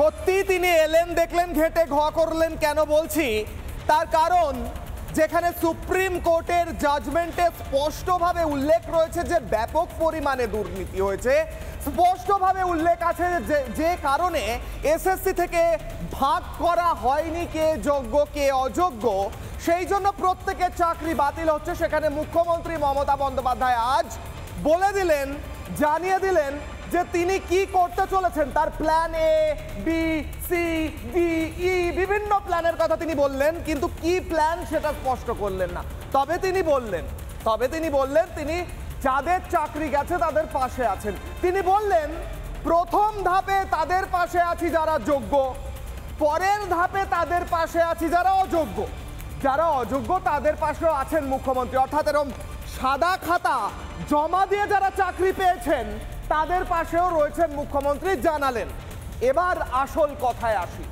সত্যি তিনি এলেন, দেখলেন, ঘেটে ঘ করলেন। কেন বলছি? তার কারণ যেখানে সুপ্রিম কোর্টের জাজমেন্টে স্পষ্টভাবে উল্লেখ রয়েছে যে ব্যাপক পরিমাণে দুর্নীতি হয়েছে, স্পষ্টভাবে উল্লেখ আছে যে কারণে এসএসসি থেকে ভাগ করা হয়নি কে যোগ্য কে অযোগ্য, সেই জন্য প্রত্যেকের চাকরি বাতিল হচ্ছে। সেখানে মুখ্যমন্ত্রী মমতা বন্দ্যোপাধ্যায় আজ বলে দিলেন, জানিয়ে দিলেন যে তিনি কি করতে চলেছেন। তার plan A, B, C, D, E, বিভিন্ন প্ল্যানের কথা তিনি বললেন, কিন্তু কি প্ল্যান সেটা স্পষ্ট করলেন না। তবে তিনি বললেন তিনি যাদের চাকরি গেছে তাদের পাশে আছেন। তিনি বললেন প্রথম ধাপে তাদের পাশে আছি যারা যোগ্য, পরের ধাপে তাদের পাশে আছি যারা অযোগ্য। যারা অযোগ্য তাদের পাশেও আছেন মুখ্যমন্ত্রী। অর্থাৎ এরকম সাদা খাতা জমা দিয়ে যারা চাকরি পেয়েছেন তাদের পাশেও রয়েছেন মুখ্যমন্ত্রী, জানালেন। এবার আসল কথায় আসি।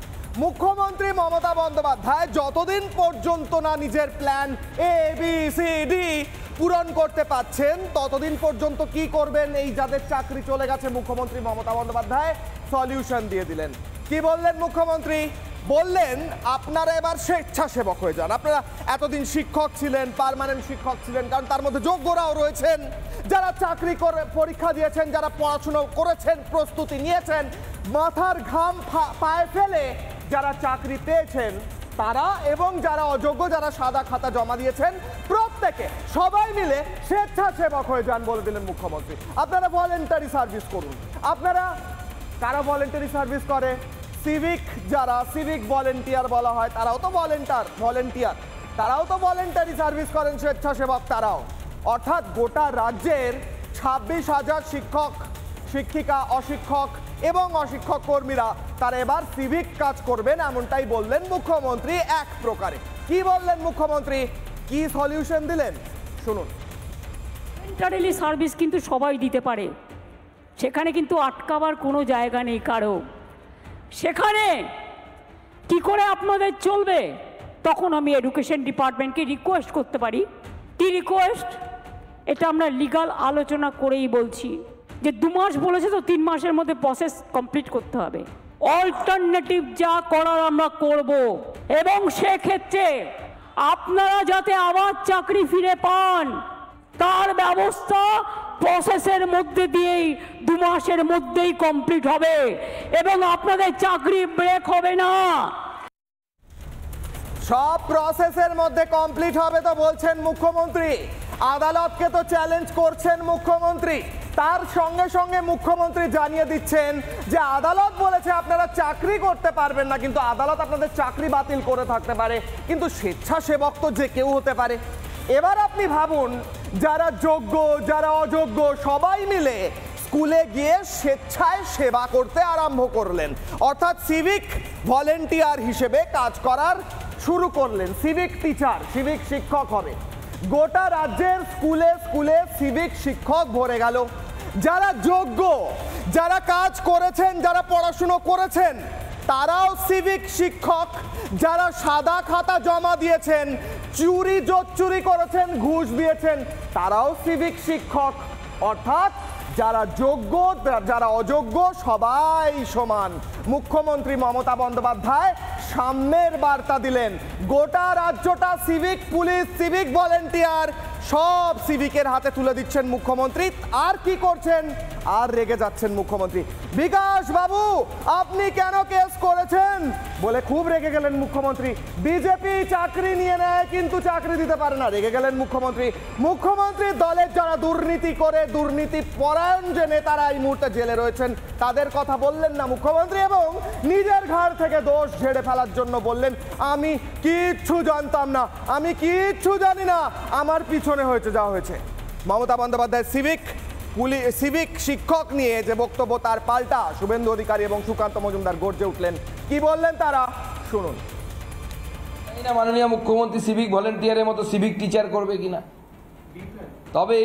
মুখ্যমন্ত্রী মমতা বন্দ্যোপাধ্যায় যতদিন পর্যন্ত না নিজের plan A, B, C, D পূরণ করতে পারছেন ততদিন পর্যন্ত কি করবেন? এই যাদের চাকরি চলে গেছে, মুখ্যমন্ত্রী মমতা বন্দ্যোপাধ্যায় সলিউশন দিয়ে দিলেন। কি বললেন মুখ্যমন্ত্রী? বললেন আপনারা এবার স্বেচ্ছাসেবক হয়ে যান। আপনারা এতদিন শিক্ষক ছিলেন, পার্মানেন্ট শিক্ষক ছিলেন, কারণ তার মধ্যে যোগ্যরাও রয়েছেন, যারা চাকরি করে পরীক্ষা দিয়েছেন, যারা পড়াশুনো করেছেন, প্রস্তুতি নিয়েছেন, মাথার ঘাম পায়ে ফেলে যারা চাকরি পেয়েছেন তারা, এবং যারা অযোগ্য, যারা সাদা খাতা জমা দিয়েছেন, প্রত্যেকে সবাই মিলে স্বেচ্ছাসেবক হয়ে যান বলে দিলেন মুখ্যমন্ত্রী। আপনারা ভলেন্টারি সার্ভিস করুন। আপনারা কারা ভলেন্টারি সার্ভিস করে? সিভিক, যারা সিভিক ভলেন্টিয়ার বলা হয় তারাও তো ভলেন্টিয়ার, তারাও তো ভলেন্টারি সার্ভিস করেন, স্বেচ্ছাসেবক তারাও। অর্থাৎ গোটা রাজ্যের 26,000 শিক্ষক, শিক্ষিকা, অশিক্ষক এবং অশিক্ষক কর্মীরা তারা এবার সিভিক কাজ করবেন, এমনটাই বললেন মুখ্যমন্ত্রী। এক প্রকারে কি বললেন মুখ্যমন্ত্রী, কি সলিউশন দিলেন শুনুন। ভলেন্টারি সার্ভিস কিন্তু সবাই দিতে পারে, সেখানে কিন্তু আটকাবার কোনো জায়গা নেই কারো। সেখানে কি করে আপনাদের চলবে, তখন আমি এডুকেশন ডিপার্টমেন্টকে রিকোয়েস্ট করতে পারি। কি রিকোয়েস্ট? এটা আমরা লিগাল আলোচনা করেই বলছি যে 2 মাস বলেছে তো 3 মাসের মধ্যে প্রসেস কমপ্লিট করতে হবে। অল্টারনেটিভ যা করার আমরা করব, এবং সেক্ষেত্রে আপনারা যাতে আবার চাকরি ফিরে পান তার ব্যবস্থা প্রসেসের মধ্যে দিয়েই 2 মাসের মধ্যেই কমপ্লিট হবে, এবং আপনাদের চাকরি ব্রেক হবে না। সব প্রসেসের মধ্যে কমপ্লিট হবে তো বলছেন মুখ্যমন্ত্রী। আদালতকে তো চ্যালেঞ্জ করছেন মুখ্যমন্ত্রী। তার সঙ্গে সঙ্গে মুখ্যমন্ত্রী জানিয়ে দিচ্ছেন যে আদালত বলেছে আপনারা চাকরি করতে পারবেন না, কিন্তু আদালত আপনাদের চাকরি বাতিল করে থাকতে পারে, কিন্তু স্বেচ্ছাসেবক তো যে কেউ হতে পারে। এবার আপনি ভাবুন, যারা যোগ্য, যারা অযোগ্য সবাই মিলে স্কুলে গিয়ে স্বেচ্ছায় সেবা করতে আরম্ভ করলেন, অর্থাৎ সিভিক ভলেন্টিয়ার হিসেবে কাজ করার শুরু করলেন। সিভিক টিচার, সিভিক শিক্ষক হবে। গোটা রাজ্যের স্কুলে স্কুলে সিভিক শিক্ষক ভরে গেল। যারা যোগ্য, যারা কাজ করেছেন, যারা পড়াশুনো করেছেন তারাও সিভিক শিক্ষক। যারা সাদা খাতা জমা দিয়েছেন, চুরি জোচ্চুরি করেছেন, ঘুষ দিয়েছেন, তারাও সিভিক শিক্ষক। অর্থাৎ যারা যোগ্য, যারা অযোগ্য সবাই সমান। মুখ্যমন্ত্রী মমতা বন্দ্যোপাধ্যায় সাম্যের বার্তা দিলেন। গোটা রাজ্যটা সিভিক পুলিশ, সিভিক ভলেন্টিয়ার সব সিভিকের হাতে তুলে দিচ্ছেন মুখ্যমন্ত্রী। আর কি করছেন? আর রেগে যাচ্ছেন মুখ্যমন্ত্রী। বিকাশ বাবু আপনি কেন কেস করেছেন বলে খুব রেগে গেলেন মুখ্যমন্ত্রী। বিজেপি চাকরি নিয়ে নেয় কিন্তু চাকরি দিতে পারে না, রেগে গেলেন মুখ্যমন্ত্রী। মুখ্যমন্ত্রীর দলের যারা দুর্নীতি করে, দুর্নীতি পরায়ণ যে নেতারা এই মুহূর্তে জেলে রয়েছেন তাদের কথা বললেন না মুখ্যমন্ত্রী, এবং নিজের ঘাড় থেকে দোষ ঝেড়ে ফেলার জন্য বললেন আমি কিচ্ছু জানতাম না, আমি কিচ্ছু জানি না, আমার পিছনে হয়েছে যা হয়েছে। মমতা বন্দ্যোপাধ্যায় সিভিক শিক্ষক নিয়ে যে বক্তব্য, তার পাল্টা শুভেন্দু অধিকারী এবং সুকান্ত মজুমদার গর্জে উঠলেন। কি বললেন তারা শুনুন। মাননীয় মুখ্যমন্ত্রী সিভিক ভলেন্টিয়ারের মতো সিভিক টিচার করবে কিনা, তবে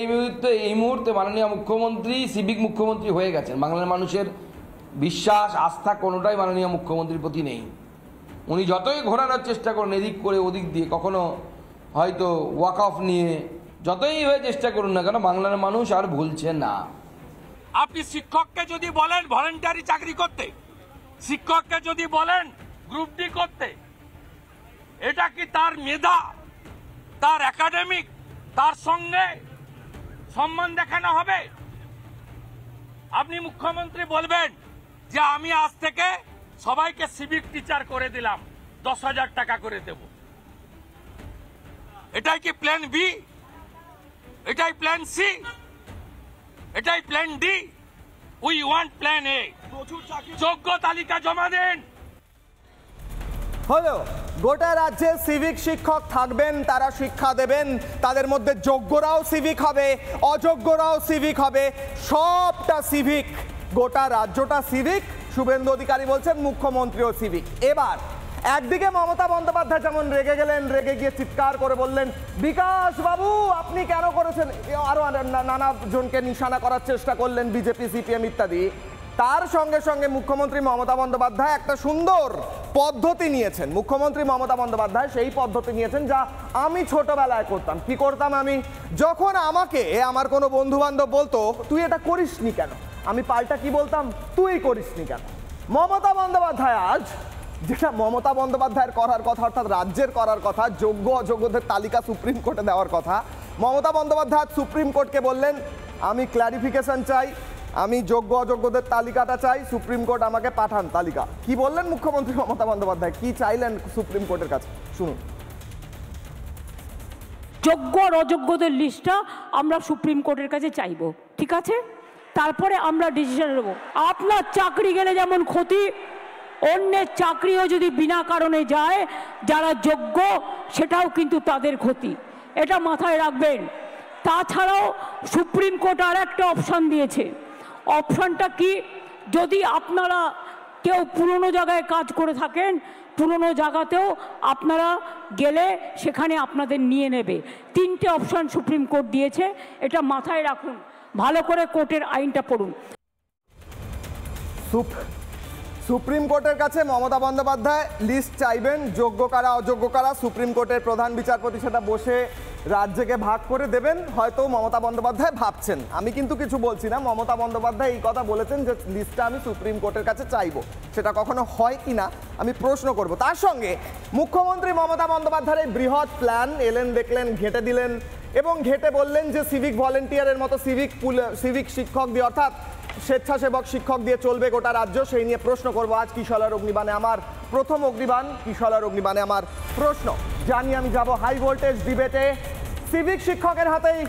এই মুহূর্তে মাননীয় মুখ্যমন্ত্রী সিভিক মুখ্যমন্ত্রী হয়ে গেছেন। বাংলার মানুষের বিশ্বাস, আস্থা কোনোটাই মাননীয় মুখ্যমন্ত্রীর প্রতি নেই। উনি যতই ঘোরানোর চেষ্টা করেন এদিক করে ওদিক দিয়ে, কখনো হয়তো ওয়াক অফ নিয়ে, যতই হয়ে চেষ্টা করুন না কেন বাংলার মানুষ আর ভুলছে না। আপনি শিক্ষককে যদি বলেন ভলেন্টারি চাকরি করতে, শিক্ষককে যদি বলেন গ্রুপ ডি করতে, এটা কি তার মেধা, তার একাডেমিক, তার সঙ্গে সম্মান দেখানো হবে? আপনি মুখ্যমন্ত্রী বলবেন যে আমি আজ থেকে সবাইকে সিভিক টিচার করে দিলাম, 10,000 টাকা করে দেব। এটাই কি প্ল্যান বি? এটাই প্ল্যান সি? এটাই plan D? We want plan এ। যোগ্য তালিকা জমা দেন। হলো গোটা রাজ্যে সিভিক শিক্ষক থাকবেন, তারা শিক্ষা দেবেন, তাদের মধ্যে যোগ্যরাও সিভিক হবে, অযোগ্যরাও সিভিক হবে, সবটা সিভিক, গোটা রাজ্যটা সিভিক। শুভেন্দু অধিকারী বলছেন মুখ্যমন্ত্রীও সিভিক। এবার একদিকে মমতা বন্দ্যোপাধ্যায় যেমন রেগে গেলেন, রেগে গিয়ে চিৎকার করে বললেন বিকাশ বাবু আপনি কেন করেছেন, আরো নানা জনকে নিশানা করার চেষ্টা করলেন, বিজেপি সিপিএম ইত্যাদি। তার সঙ্গে সঙ্গে মুখ্যমন্ত্রী মমতা বন্দ্যোপাধ্যায় একটা সুন্দর পদ্ধতি নিয়েছেন। মুখ্যমন্ত্রী মমতা বন্দ্যোপাধ্যায় সেই পদ্ধতি নিয়েছেন যা আমি ছোটবেলায় করতাম। কি করতাম আমি? যখন আমাকে আমার কোনো বন্ধু বান্ধব বলতো তুই এটা করিসনি কেন, আমি পাল্টা কি বলতাম, তুই করিসনি কেন। মমতা বন্দ্যোপাধ্যায় আজ যেটা মমতা বন্দ্যোপাধ্যায়ের করার কথা, অর্থাৎ রাজ্যের করার কথা, যোগ্য অযোগ্যদের তালিকা সুপ্রিম কোর্টে দেওয়ার কথা, মমতা বন্দ্যোপাধ্যায় আজ সুপ্রিম কোর্টকে বললেন আমি ক্ল্যারিফিকেশন চাই, আমি যোগ্য অযোগ্যদের তালিকাটা চাই, সুপ্রিম কোর্ট আমাকে পাঠান তালিকা। কি বললেন মুখ্যমন্ত্রী মমতা বন্দ্যোপাধ্যায়, কি চাইলেন সুপ্রিম কোর্টের কাছে, শুনুন। যোগ্য আর অযোগ্যদের লিস্টটা আমরা সুপ্রিম কোর্টের কাছে চাইবো, ঠিক আছে? তারপরে আমরা ডিসিশন নেব। আপনার চাকরি গেলে যেমন ক্ষতি, অন্যের চাকরিও যদি বিনা কারণে যায় যারা যোগ্য, সেটাও কিন্তু তাদের ক্ষতি, এটা মাথায় রাখবেন। তাছাড়াও সুপ্রিম কোর্ট আর একটা অপশান দিয়েছে। অপশানটা কি? যদি আপনারা কেউ পুরনো জায়গায় কাজ করে থাকেন, পুরনো জায়গাতেও আপনারা গেলে সেখানে আপনাদের নিয়ে নেবে। 3টে অপশান সুপ্রিম কোর্ট দিয়েছে, এটা মাথায় রাখুন, ভালো করে কোর্টের আইনটা পড়ুন। সুপ্রিম কোর্টের কাছে মমতা বন্দ্যোপাধ্যায় লিস্ট চাইবেন, যোগ্য কারা অযোগ্য কারা। সুপ্রিম কোর্টের প্রধান বিচারপতি সেটা বসে রাজ্যকে ভাগ করে দেবেন, হয়তো মমতা বন্দ্যোপাধ্যায় ভাবছেন। আমি কিন্তু কিছু বলছি না, মমতা বন্দ্যোপাধ্যায় এই কথা বলেছেন যে লিস্টটা আমি সুপ্রিম কোর্টের কাছে চাইবো। সেটা কখনো হয় কি না আমি প্রশ্ন করব। তার সঙ্গে মুখ্যমন্ত্রী মমতা বন্দ্যোপাধ্যায়ের এই বৃহৎ প্ল্যান এলেন, দেখলেন, ঘেঁটে দিলেন এবং ঘেঁটে বললেন যে সিভিক ভলেন্টিয়ারের মতো সিভিক শিক্ষক দিয়ে, অর্থাৎ স্বেচ্ছাসেবক শিক্ষক দিয়ে চলবে গোটা রাজ্য। সেই নিয়ে প্রশ্ন করবো আজ কিশলার অগ্নিবাণে আমার প্রথম অগ্নিবাণ, কিশলার অগ্নিবাণে আমার প্রশ্ন। জানি আমি যাব হাই ভোল্টেজ ডিবেটে। সিভিক শিক্ষকের হাতেই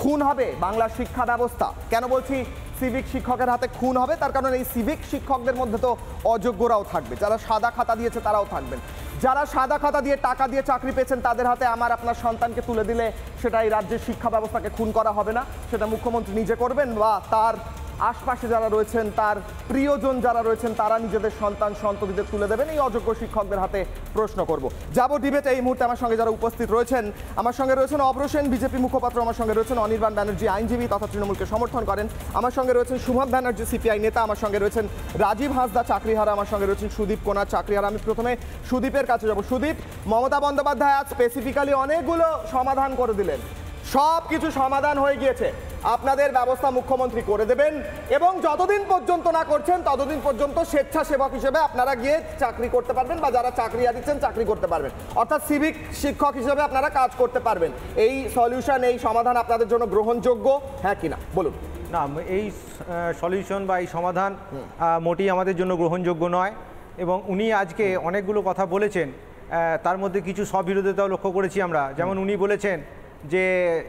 খুন হবে বাংলার শিক্ষা ব্যবস্থা। কেন বলছি সিভিক শিক্ষকের হাতে খুন হবে? তার কারণ এই সিভিক শিক্ষকদের মধ্যে তো অযোগ্যরাও থাকবে, যারা সাদা খাতা দিয়েছে তারাও থাকবেন। যারা সাদা খাতা দিয়ে টাকা দিয়ে চাকরি পেয়েছেন তাদের হাতে আমার আপনার সন্তানকে তুলে দিলে সেটা এই রাজ্যের শিক্ষা ব্যবস্থাকে খুন করা হবে না? সেটা মুখ্যমন্ত্রী নিজে করবেন বা তার আশপাশে যারা রয়েছেন, তার প্রিয়জন যারা রয়েছেন, তারা নিজেদের সন্তান সন্ততিদের তুলে দেবেন এই অযোগ্য শিক্ষকদের হাতে? প্রশ্ন করব। যাব ডিবেটে। এই মুহূর্তে আমার সঙ্গে যারা উপস্থিত রয়েছেন, আমার সঙ্গে রয়েছেন অভ্র সেন, বিজেপি মুখপাত্র, আমার সঙ্গে রয়েছেন অনির্বাণ ব্যানার্জি, আইনজীবী তথা তৃণমূলকে সমর্থন করেন, আমার সঙ্গে রয়েছেন শুভম ব্যানার্জি, সিপিআই নেতা, আমার সঙ্গে রয়েছেন রাজীব হাঁসদা, চাকরিহারা, আমার সঙ্গে রয়েছেন সুদীপ কোনার, চাকরিহারা। আমি প্রথমে সুদীপের কাছে যাব। সুদীপ, মমতা বন্দ্যোপাধ্যায় আজ স্পেসিফিক্যালি অনেকগুলো সমাধান করে দিলেন, সব কিছু সমাধান হয়ে গিয়েছে, আপনাদের ব্যবস্থা মুখ্যমন্ত্রী করে দেবেন এবং যতদিন পর্যন্ত না করছেন ততদিন পর্যন্ত স্বেচ্ছাসেবক হিসেবে আপনারা গিয়ে চাকরি করতে পারবেন বা যারা চাকরি দিচ্ছেন চাকরি করতে পারবেন, অর্থাৎ সিভিক শিক্ষক হিসেবে আপনারা কাজ করতে পারবেন। এই সলিউশন, এই সমাধান আপনাদের জন্য গ্রহণযোগ্য, হ্যাঁ কিনা বলুন? না, এই সলিউশন বা এই সমাধান মোটেই আমাদের জন্য গ্রহণযোগ্য নয়। এবং উনি আজকে অনেকগুলো কথা বলেছেন, তার মধ্যে কিছু স্ববিরোধিতাও লক্ষ্য করেছি আমরা। যেমন উনি বলেছেন যে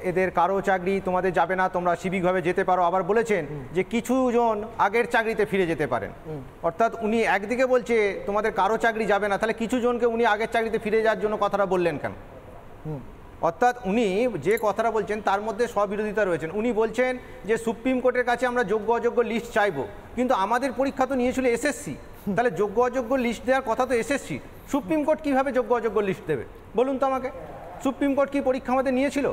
এদের কারো চাকরি তোমাদের যাবে না, তোমরা সিভিকভাবে যেতে পারো। আবার বলেছেন যে কিছু জন আগের চাকরিতে ফিরে যেতে পারেন। অর্থাৎ উনি একদিকে বলছে তোমাদের কারো চাকরি যাবে না, তাহলে কিছু জনকে উনি আগের চাকরিতে ফিরে যাওয়ার জন্য কথাটা বললেন কেন? অর্থাৎ উনি যে কথাটা বলছেন তার মধ্যে স্ববিরোধিতা রয়েছেন। উনি বলছেন যে সুপ্রিম কোর্টের কাছে আমরা যোগ্য অযোগ্য লিস্ট চাইবো, কিন্তু আমাদের পরীক্ষা তো নিয়েছিল এসএসসি, তাহলে যোগ্য অযোগ্য লিস্ট দেওয়ার কথা তো এসএসসি। সুপ্রিম কোর্ট কীভাবে যোগ্য অযোগ্য লিস্ট দেবে বলুন তো আমাকে? সুপ্রিম কোর্ট কি পরীক্ষা আমাদের নিয়েছিল?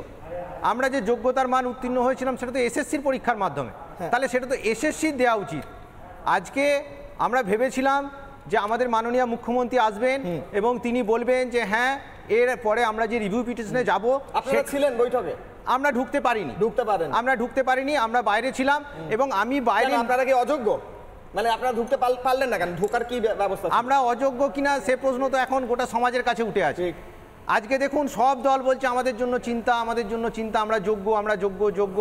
আমরা যে যোগ্যতার মান উত্তীর্ণ হয়েছিলাম সেটা তো এসএসসির পরীক্ষার মাধ্যমে, তাহলে সেটা তো এসএসসি দেওয়া উচিত। আজকে আমরা ভেবেছিলাম যে আমাদের মাননীয় মুখ্যমন্ত্রী আসবেন এবং তিনি বলবেন যে হ্যাঁ এর পরে আমরা যে রিভিউ পিটিশনে যাব। আপনারা ছিলেন বৈঠকে? আমরা ঢুকতে পারিনি। ঢুকতে পারেন? আমরা ঢুকতে পারিনি, আমরা বাইরে ছিলাম। এবং আমি বাইরে। আপনারা কি অযোগ্য মানে আপনারা ঢুকতে পারলেন না কেন? ঢোকার কি ব্যবস্থা ছিল? আমরা অযোগ্য কিনা সে প্রশ্ন তো এখন গোটা সমাজের কাছে উঠে আছে। আজকে দেখুন সব দল বলছে আমাদের জন্য চিন্তা, আমাদের জন্য চিন্তা, আমরা যোগ্য, আমরা যোগ্য।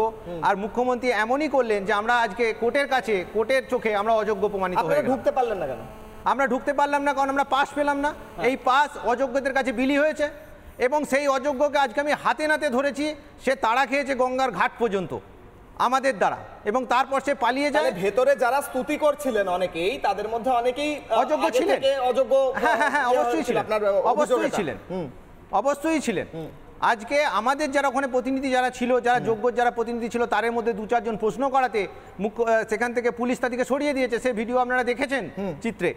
আর মুখ্যমন্ত্রী এমনই করলেন যে আমরা আজকে কোর্টের কাছে, কোর্টের চোখে আমরা অযোগ্য প্রমাণিত হয়ে আপনারা গেলাম। ঢুকতে পারলেন না কেন? আমরা ঢুকতে পারলাম না কারণ আমরা পাস পেলাম না। এই পাস অযোগ্যদের কাছে বিলি হয়েছে এবং সেই অযোগ্যকে আজকে আমি হাতে নাতে ধরেছি। সে তাড়া খেয়েছে গঙ্গার ঘাট পর্যন্ত আমাদের দ্বারা, এবং তারপর সে পালিয়ে যায়। ভেতরে যারা স্তুতি করছিলেন অনেকেই, তাদের মধ্যে অনেকেই অযোগ্য আগে ছিলেন। থেকে অযোগ্য। হ্যাঁ, অবশ্যই ছিলেন, আপনার অবশ্যই ছিলেন, অবশ্যই ছিলেন। আজকে আমাদের যারা ওখানে প্রতিনিধি যারা ছিল, যারা যোগ্য যারা প্রতিনিধি ছিল, তার মধ্যে 2-4 জন প্রশ্ন করাতে সেখান থেকে পুলিশ তাদেরকে সরিয়ে দিয়েছে। সে ভিডিও আপনারা দেখেছেন চিত্রে।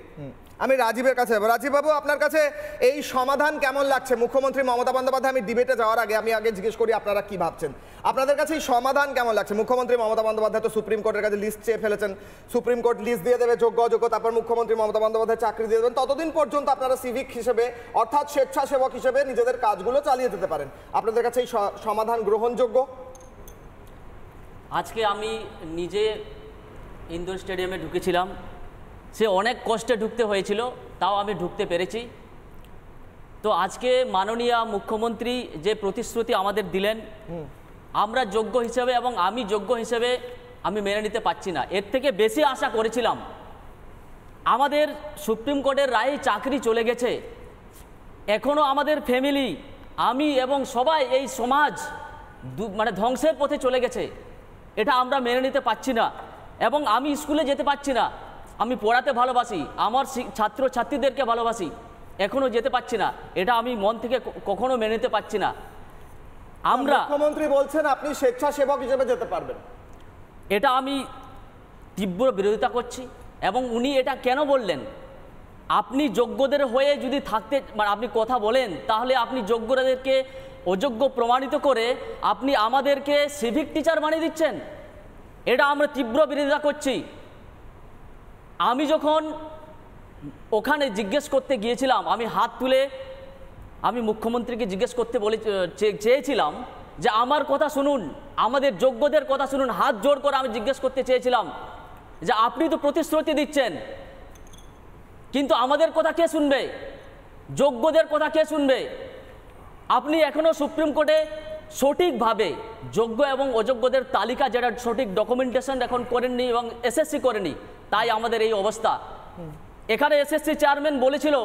আমি রাজীবের কাছে যাবো। রাজীব বাবু, আপনার কাছে এই সমাধান কেমন লাগছে? মুখ্যমন্ত্রী মমতা বন্দ্যোপাধ্যায়, আমি ডিবেটে যাওয়ার আগে আমি আগে জিজ্ঞেস করি আপনারা কি ভাবছেন, আপনাদের কাছে এই সমাধান কেমন লাগছে? মুখ্যমন্ত্রী মমতা বন্দ্যোপাধ্যায় তো সুপ্রিম কোর্টের কাছে লিস্ট চেয়ে ফেলেছেন, সুপ্রিম কোর্ট লিস্ট দিয়ে দেবে যোগ্য অযোগ্য, তারপর মুখ্যমন্ত্রী মমতা বন্দ্যোপাধ্যায় চাকরি দিয়ে দেবেন। ততদিন পর্যন্ত আপনারা সিভিক হিসেবে অর্থাৎ স্বেচ্ছাসেবক হিসেবে নিজেদের কাজগুলো চালিয়ে যেতে পারেন। আপনাদের কাছে এই সমাধান গ্রহণযোগ্য? আজকে আমি নিজে ইন্দোর স্টেডিয়ামে ঢুকেছিলাম, সে অনেক কষ্টে ঢুকতে হয়েছিল, তাও আমি ঢুকতে পেরেছি। তো আজকে মাননীয় মুখ্যমন্ত্রী যে প্রতিশ্রুতি আমাদের দিলেন, আমরা যোগ্য হিসেবে এবং আমি যোগ্য হিসেবে আমি মেনে নিতে পারছি না। এর থেকে বেশি আশা করেছিলাম। আমাদের সুপ্রিম কোর্টের রায়ে চাকরি চলে গেছে, এখনও আমাদের ফ্যামিলি, আমি এবং সবাই এই সমাজ মানে ধ্বংসের পথে চলে গেছে। এটা আমরা মেনে নিতে পারছি না এবং আমি স্কুলে যেতে পারছি না। আমি পড়াতে ভালোবাসি, আমার ছাত্রছাত্রীদেরকে ভালোবাসি, এখনও যেতে পারছি না। এটা আমি মন থেকে কখনো মেনে নিতে পারছি না। আমরা মুখ্যমন্ত্রী বলছেন আপনি স্বেচ্ছাসেবক হিসেবে যেতে পারবেন, এটা আমি তীব্র বিরোধিতা করছি। এবং উনি এটা কেন বললেন? আপনি যোগ্যদের হয়ে যদি থাকতে মানে আপনি কথা বলেন, তাহলে আপনি যোগ্যদেরকে অযোগ্য প্রমাণিত করে আপনি আমাদেরকে সিভিক টিচার বানিয়ে দিচ্ছেন। এটা আমরা তীব্র বিরোধিতা করছি। আমি যখন ওখানে জিজ্ঞেস করতে গিয়েছিলাম, আমি হাত তুলে আমি মুখ্যমন্ত্রীকে জিজ্ঞেস করতে চেয়েছিলাম যে আমার কথা শুনুন, আমাদের যোগ্যদের কথা শুনুন। হাত জোর করে আমি জিজ্ঞেস করতে চেয়েছিলাম যে আপনি তো প্রতিশ্রুতি দিচ্ছেন, কিন্তু আমাদের কথা কে শুনবে? যোগ্যদের কথা কে শুনবে? আপনি এখনও সুপ্রিম কোর্টে সঠিকভাবে যোগ্য এবং অযোগ্যদের তালিকা, যেটা সঠিক ডকুমেন্টেশন এখন করেননি এবং এসএসসি করেনি, তাই আমাদের এই অবস্থা। এখানে এসএসসি চেয়ারম্যান বলেছিল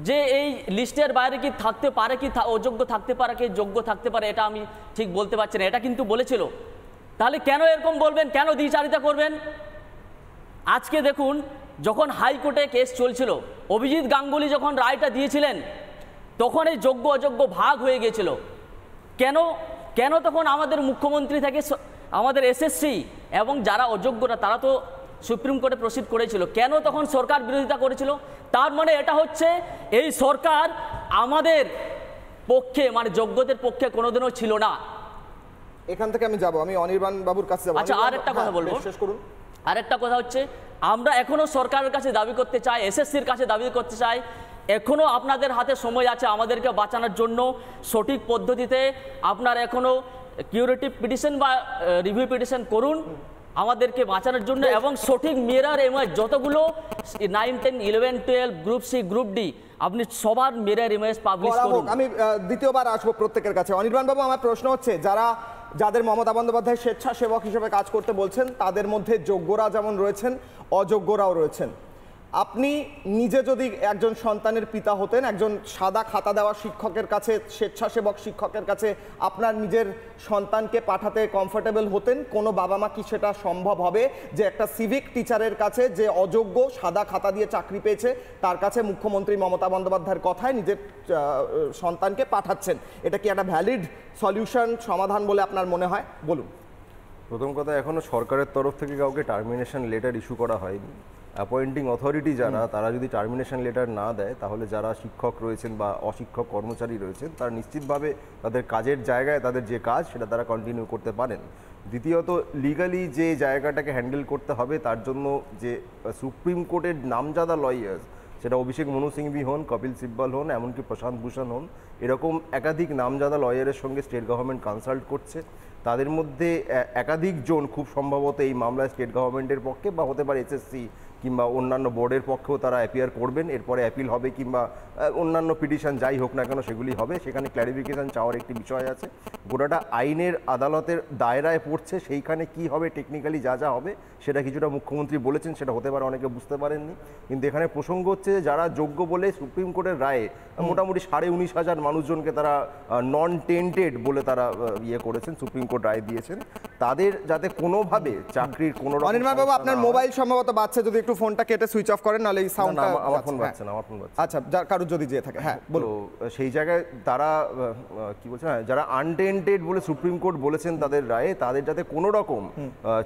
যে এই লিস্টের বাইরে কি থাকতে পারে, কি অযোগ্য থাকতে পারে, কি যোগ্য থাকতে পারে, এটা আমি ঠিক বলতে পারছি না। এটা কিন্তু বলেছিল। তাহলে কেন এরকম বলবেন? কেন দ্বিচারিতা করবেন? আজকে দেখুন, যখন হাইকোর্টে কেস চলছিল, অভিজিৎ গাঙ্গুলি যখন রায়টা দিয়েছিলেন, তখন এই যোগ্য অযোগ্য ভাগ হয়ে গিয়েছিল। কেন তখন আমাদের মুখ্যমন্ত্রী থেকে আমাদের এসএসসি এবং যারা অযোগ্যরা তারা তো সুপ্রিম কোর্টে প্রসিড করেছিল, কেন তখন সরকার বিরোধিতা করেছিল? তার মানে এটা হচ্ছে এই সরকার আমাদের পক্ষে, মানে যোগ্যদের পক্ষে কোনোদিনও ছিল না। এখান থেকে আমি যাব, আমি অনির্বাণ বাবুর কাছে যাব। আচ্ছা, আর একটা কথা বলবো, শেষ করুন। আরেকটা কথা হচ্ছে, আমরা এখনো সরকারের কাছে দাবি করতে চাই, এসএসসির কাছে দাবি করতে চাই, এখনো আপনাদের হাতে সময় আছে আমাদেরকে বাঁচানোর জন্য। সঠিক পদ্ধতিতে আপনার এখনো কিউরেটিভ পিটিশন বা রিভিউ পিটিশন করুন আমাদেরকে বাঁচানোর জন্য, এবং সঠিক মিরর ইমেজ যতগুলো 9, 10, 11, 12 গ্রুপ সি গ্রুপ ডি আপনি সবার মিরর ইমেজ পাবলিশ করুন। আমি দ্বিতীয়বার আসবো প্রত্যেকের কাছে। অনির্বাণ বাবু, আমার প্রশ্ন হচ্ছে, যাদের মমতা বন্দ্যোপাধ্যায় স্বেচ্ছাসেবক হিসেবে কাজ করতে বলছেন, তাদের মধ্যে যোগ্যরা যেমন রয়েছেন, অযোগ্যরাও রয়েছেন। আপনি নিজে যদি একজন সন্তানের পিতা হতেন, একজন সাদা খাতা দেওয়া শিক্ষকের কাছে, স্বেচ্ছাসেবক শিক্ষকের কাছে আপনার নিজের সন্তানকে পাঠাতে কমফোর্টেবল হতেন? কোনো বাবা মা কি সেটা সম্ভব হবে যে একটা সিভিক টিচারের কাছে, যে অযোগ্য সাদা খাতা দিয়ে চাকরি পেয়েছে, তার কাছে মুখ্যমন্ত্রী মমতা বন্দ্যোপাধ্যায়ের কথায় নিজের সন্তানকে পাঠাচ্ছেন? এটা কি একটা ভ্যালিড সলিউশন, সমাধান বলে আপনার মনে হয়? বলুন। প্রথম কথা, এখনও সরকারের তরফ থেকে কাউকে টার্মিনেশন লেটার ইস্যু করা হয়নি। অ্যাপয়েন্টিং অথরিটি যারা, তারা যদি টার্মিনেশন লেটার না দেয়, তাহলে যারা শিক্ষক রয়েছেন বা অশিক্ষক কর্মচারী রয়েছেন, তারা নিশ্চিতভাবে তাদের কাজের জায়গায় তাদের যে কাজ সেটা তারা কন্টিনিউ করতে পারেন। দ্বিতীয়ত, লিগালি যে জায়গাটাকে হ্যান্ডেল করতে হবে, তার জন্য যে সুপ্রিম কোর্টের নামজাদা লয়ার্স, সেটা অভিষেক মনু সিংভি হন, কপিল সিব্বল হন, এমনকি প্রশান্ত ভূষণ হন, এরকম একাধিক নামজাদা লয়ারের সঙ্গে স্টেট গভর্নমেন্ট কনসাল্ট করছে। তাদের মধ্যে একাধিক জন খুব সম্ভবত এই মামলায় স্টেট গভর্নমেন্টের পক্ষে বা হতে পারে এসএসসি কিংবা অন্যান্য বোর্ডের পক্ষেও তারা অ্যাপিয়ার করবেন, এরপরে অ্যাপিল হবে কিংবা অন্যান্য পিটিশন যাই হোক না কেন সেগুলি হবে, সেখানে ক্ল্যারিফিকেশন চাওয়ার একটি বিষয় আছে। গোটাটা আইনের আদালতের দায়রায় পড়ছে, সেইখানে কি হবে টেকনিক্যালি যা যা হবে সেটা কিছুটা মুখ্যমন্ত্রী বলেছেন, সেটা হতে পারে অনেকে বুঝতে পারেননি। কিন্তু এখানে প্রসঙ্গ হচ্ছে যারা যোগ্য বলে সুপ্রিম কোর্টের রায়ে মোটামুটি 19,500 মানুষজনকে তারা নন টেন্টেড বলে তারা ইয়ে করেছেন, সুপ্রিম কোর্ট রায় দিয়েছেন, তাদের যাতে কোনোভাবে চাকরির কোনো অনির্বাণ বাবু আপনার মোবাইল সম্ভবত বাজছে, যদি একটু ফোনটা কেটে সুইচ অফ করেন নাহলে এই সাউন্ডটা আমার ফোন বাজছে না, আমার ফোন বাজছে। আচ্ছা, কারোর যদি যেয়ে থাকে, হ্যাঁ বলো। সেই জায়গায় তারা কি বলছে না, যারা আনটেন্টেড বলে সুপ্রিম কোর্ট বলেছেন তাদের রায়ে, তাদের যাতে কোনো রকম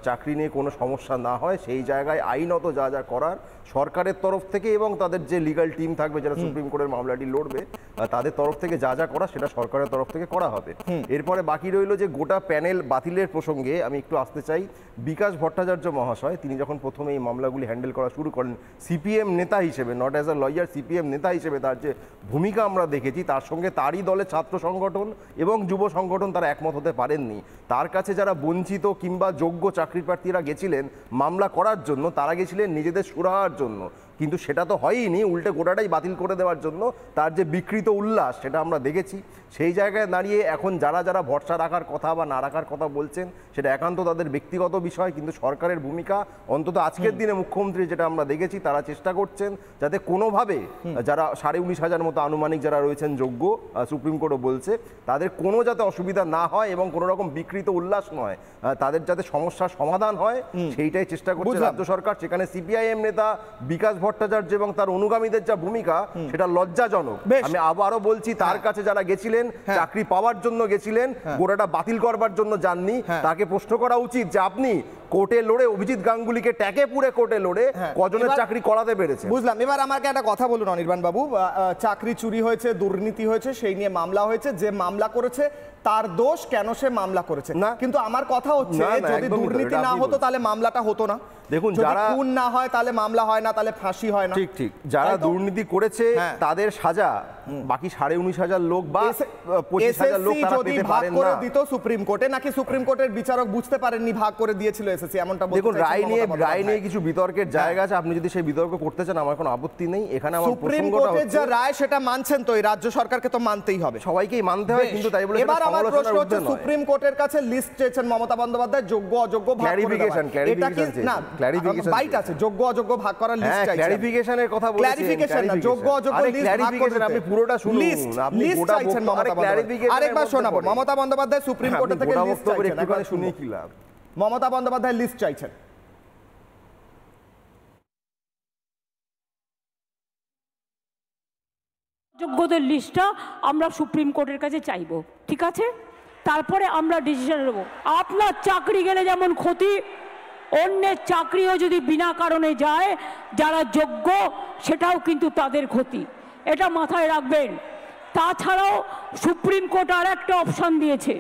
চাকরি নিয়ে কোনো সমস্যা না হয় সেই জায়গায় আইনত যা যা করার সরকারের তরফ থেকে এবং তাদের যে লিগ্যাল টিম থাকবে যারা সুপ্রিম কোর্টের মামলাটি লড়বে তাদের তরফ থেকে যা যা করা সেটা সরকারের তরফ থেকে করা হবে। এরপরে বাকি রইল যে গোটা প্যানেল বাতিলের প্রসঙ্গে আমি একটু আসতে চাই। বিকাশ ভট্টাচার্য মহাশয় তিনি যখন প্রথমে এই মামলাগুলি হ্যান্ডেল করা শুরু করেন, সিপিএম নেতা হিসেবে, not as a lawyer, CPM নেতা হিসেবে তার যে ভূমিকা আমরা দেখেছি, তার সঙ্গে তারই দলের ছাত্র সংগঠন এবং যুব সংগঠন তারা একমত হতে পারেননি। তার কাছে যারা বঞ্চিত কিংবা যোগ্য চাকরি প্রার্থীরা গেছিলেন মামলা করার জন্য, তারা গেছিলেন নিজেদের সুরাহার জন্য, কিন্তু সেটা তো হয়নি, উল্টে গোটাটাই বাতিল করে দেওয়ার জন্য তার যে বিকৃত উল্লাস সেটা আমরা দেখেছি। সেই জায়গায় দাঁড়িয়ে এখন যারা যারা ভরসা রাখার কথা বা না রাখার কথা বলছেন সেটা একান্ত তাদের ব্যক্তিগত বিষয়, কিন্তু সরকারের ভূমিকা অন্তত আজকের দিনে মুখ্যমন্ত্রী যেটা আমরা দেখেছি তারা চেষ্টা করছেন যাতে কোনোভাবে যারা 19,500 মতো আনুমানিক যারা রয়েছেন যোগ্য, সুপ্রিম কোর্টও বলছে তাদের কোনো যাতে অসুবিধা না হয় এবং কোনো রকম বিকৃত উল্লাস নয়, তাদের যাতে সমস্যার সমাধান হয় সেইটাই চেষ্টা করছে রাজ্য সরকার। সেখানে সিপিআইএম নেতা বিকাশ ভট্টাচার্য এবং তার অনুগামীদের যা ভূমিকা সেটা লজ্জাজনক। আমি আবারও বলছি, তার কাছে যারা গেছিলেন চাকরি পাওয়ার জন্য গেছিলেন, গোটাটা বাতিল করবার জন্য যাননি, তাকে প্রশ্ন করা উচিত যে আপনি কোর্টে লড়ে অভিজিৎ গাঙ্গুলিকে ট্যাকে পুরে কোর্টে লড়ে কজনের চাকরি করাতে পেরেছে। বুঝলাম। এবার আমাকে একটা কথা বলুন অনির্বাণ বাবু, চাকরি চুরি হয়েছে, দুর্নীতি হয়েছে, সেই নিয়ে মামলা হয়েছে, যে মামলা করেছে তার দোষ, কেন সে মামলা করেছে না। কিন্তু আমার কথা হচ্ছে যদি দুর্নীতি না হতো তাহলে মামলাটা হতো না। দেখুন, যারা খুন না হয় তাহলে মামলা হয় না, তাহলে ফাঁসি হয় না। ঠিক ঠিক, যারা দুর্নীতি করেছে তাদের সাজা বাকি 19,500 লোক বা 25,000 লোক তারা পেতে পারেন না। দিত সুপ্রিম কোর্টে, নাকি সুপ্রিম কোর্টের বিচারক বুঝতে পারেননি ভাগ করে দিয়েছিল এসএসসি, এমনটা বলতে দেখুন, রায় নিয়ে কিছু বিতর্কের জায়গা আছে, আপনি যদি সেই বিতর্ক করতে চান আমার কোনো আপত্তি নেই। এখানে আমার সুপ্রিম কোর্টের যে রায় সেটা মানছেন তো, এই রাজ্য সরকারকে তো মানতেই হবে, সবাইকেই মানতে হয়, কিন্তু তাই বলে এবার আমার প্রশ্ন হচ্ছে সুপ্রিম কোর্টের কাছে লিস্ট চেয়েছেন মমতা বন্দ্যোপাধ্যায় যোগ্য অযোগ্য ভাগ করে দেওয়ার, এটা কি না বাইট আছে? যোগ্য অযোগ্য ভাগ করার লিস্ট চাইছেন, ক্ল্যারিফিকেশনের কথা বলেছেন, ক্ল্যারিফিকেশন না, যোগ্য অযোগ্য লিস্ট ভাগ করে দিতে। আপনি পুরোটা শুনুন, আপনি গোটা চাইছেন মমতা বন্দ্যোপাধ্যায়। আরেকবার শোনাবো, মমতা বন্দ্যোপাধ্যায় সুপ্রিম কোর্ট থেকে লিস্ট চাইছেন, একবার শুনিয়ে কি লাভ? মমতা বন্দ্যোপাধ্যায় লিস্ট চাইছেন। যোগ্যদের লিস্টটা আমরা সুপ্রিম কোর্টের কাছে চাইব, ঠিক আছে? তারপরে আমরা ডিসিশন নেব। আপনার চাকরি গেলে যেমন ক্ষতি, অন্যের চাকরিও যদি বিনা কারণে যায় যারা যোগ্য সেটাও কিন্তু তাদের ক্ষতি, এটা মাথায় রাখবেন। তাছাড়াও সুপ্রিম কোর্ট আর একটা অপশান দিয়েছে।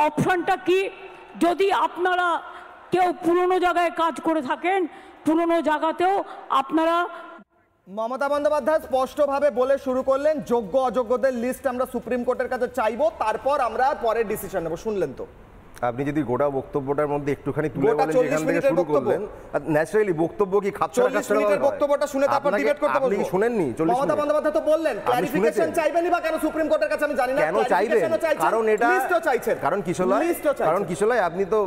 অপশানটা কি? যদি আপনারা কেউ পুরনো জায়গায় কাজ করে থাকেন, পুরনো জায়গাতেও আপনারা, মমতা বন্দ্যোপাধ্যায় স্পষ্টভাবে বলে শুরু করলেন যোগ্য অযোগ্যদের লিস্ট আমরা সুপ্রিম কোর্টের কাছে চাইবো, তারপর আমরা পরে ডিসিশন নেব। শুনলেন তো? আপনি যদি গোটা বক্তব্যটার মধ্যে একটুখানি তুলে বলেন যেখান থেকে শুরু করলেন, ন্যাচারালি বক্তব্য কি খাপছাড়া বক্তব্যটা শুনে তারপর ডিবেট করতে বলবো। আপনি কি শুনেননি? মমতা বন্দ্যোপাধ্যায় তো বললেন ক্লারিফিকেশন চাইবেনই বা কেন সুপ্রিম কোর্টের কাছে আমি জানি না। কেন চাইবেন? কারণ এটা লিস্টও চাইছেন। কারণ কিশোলাই আপনি তো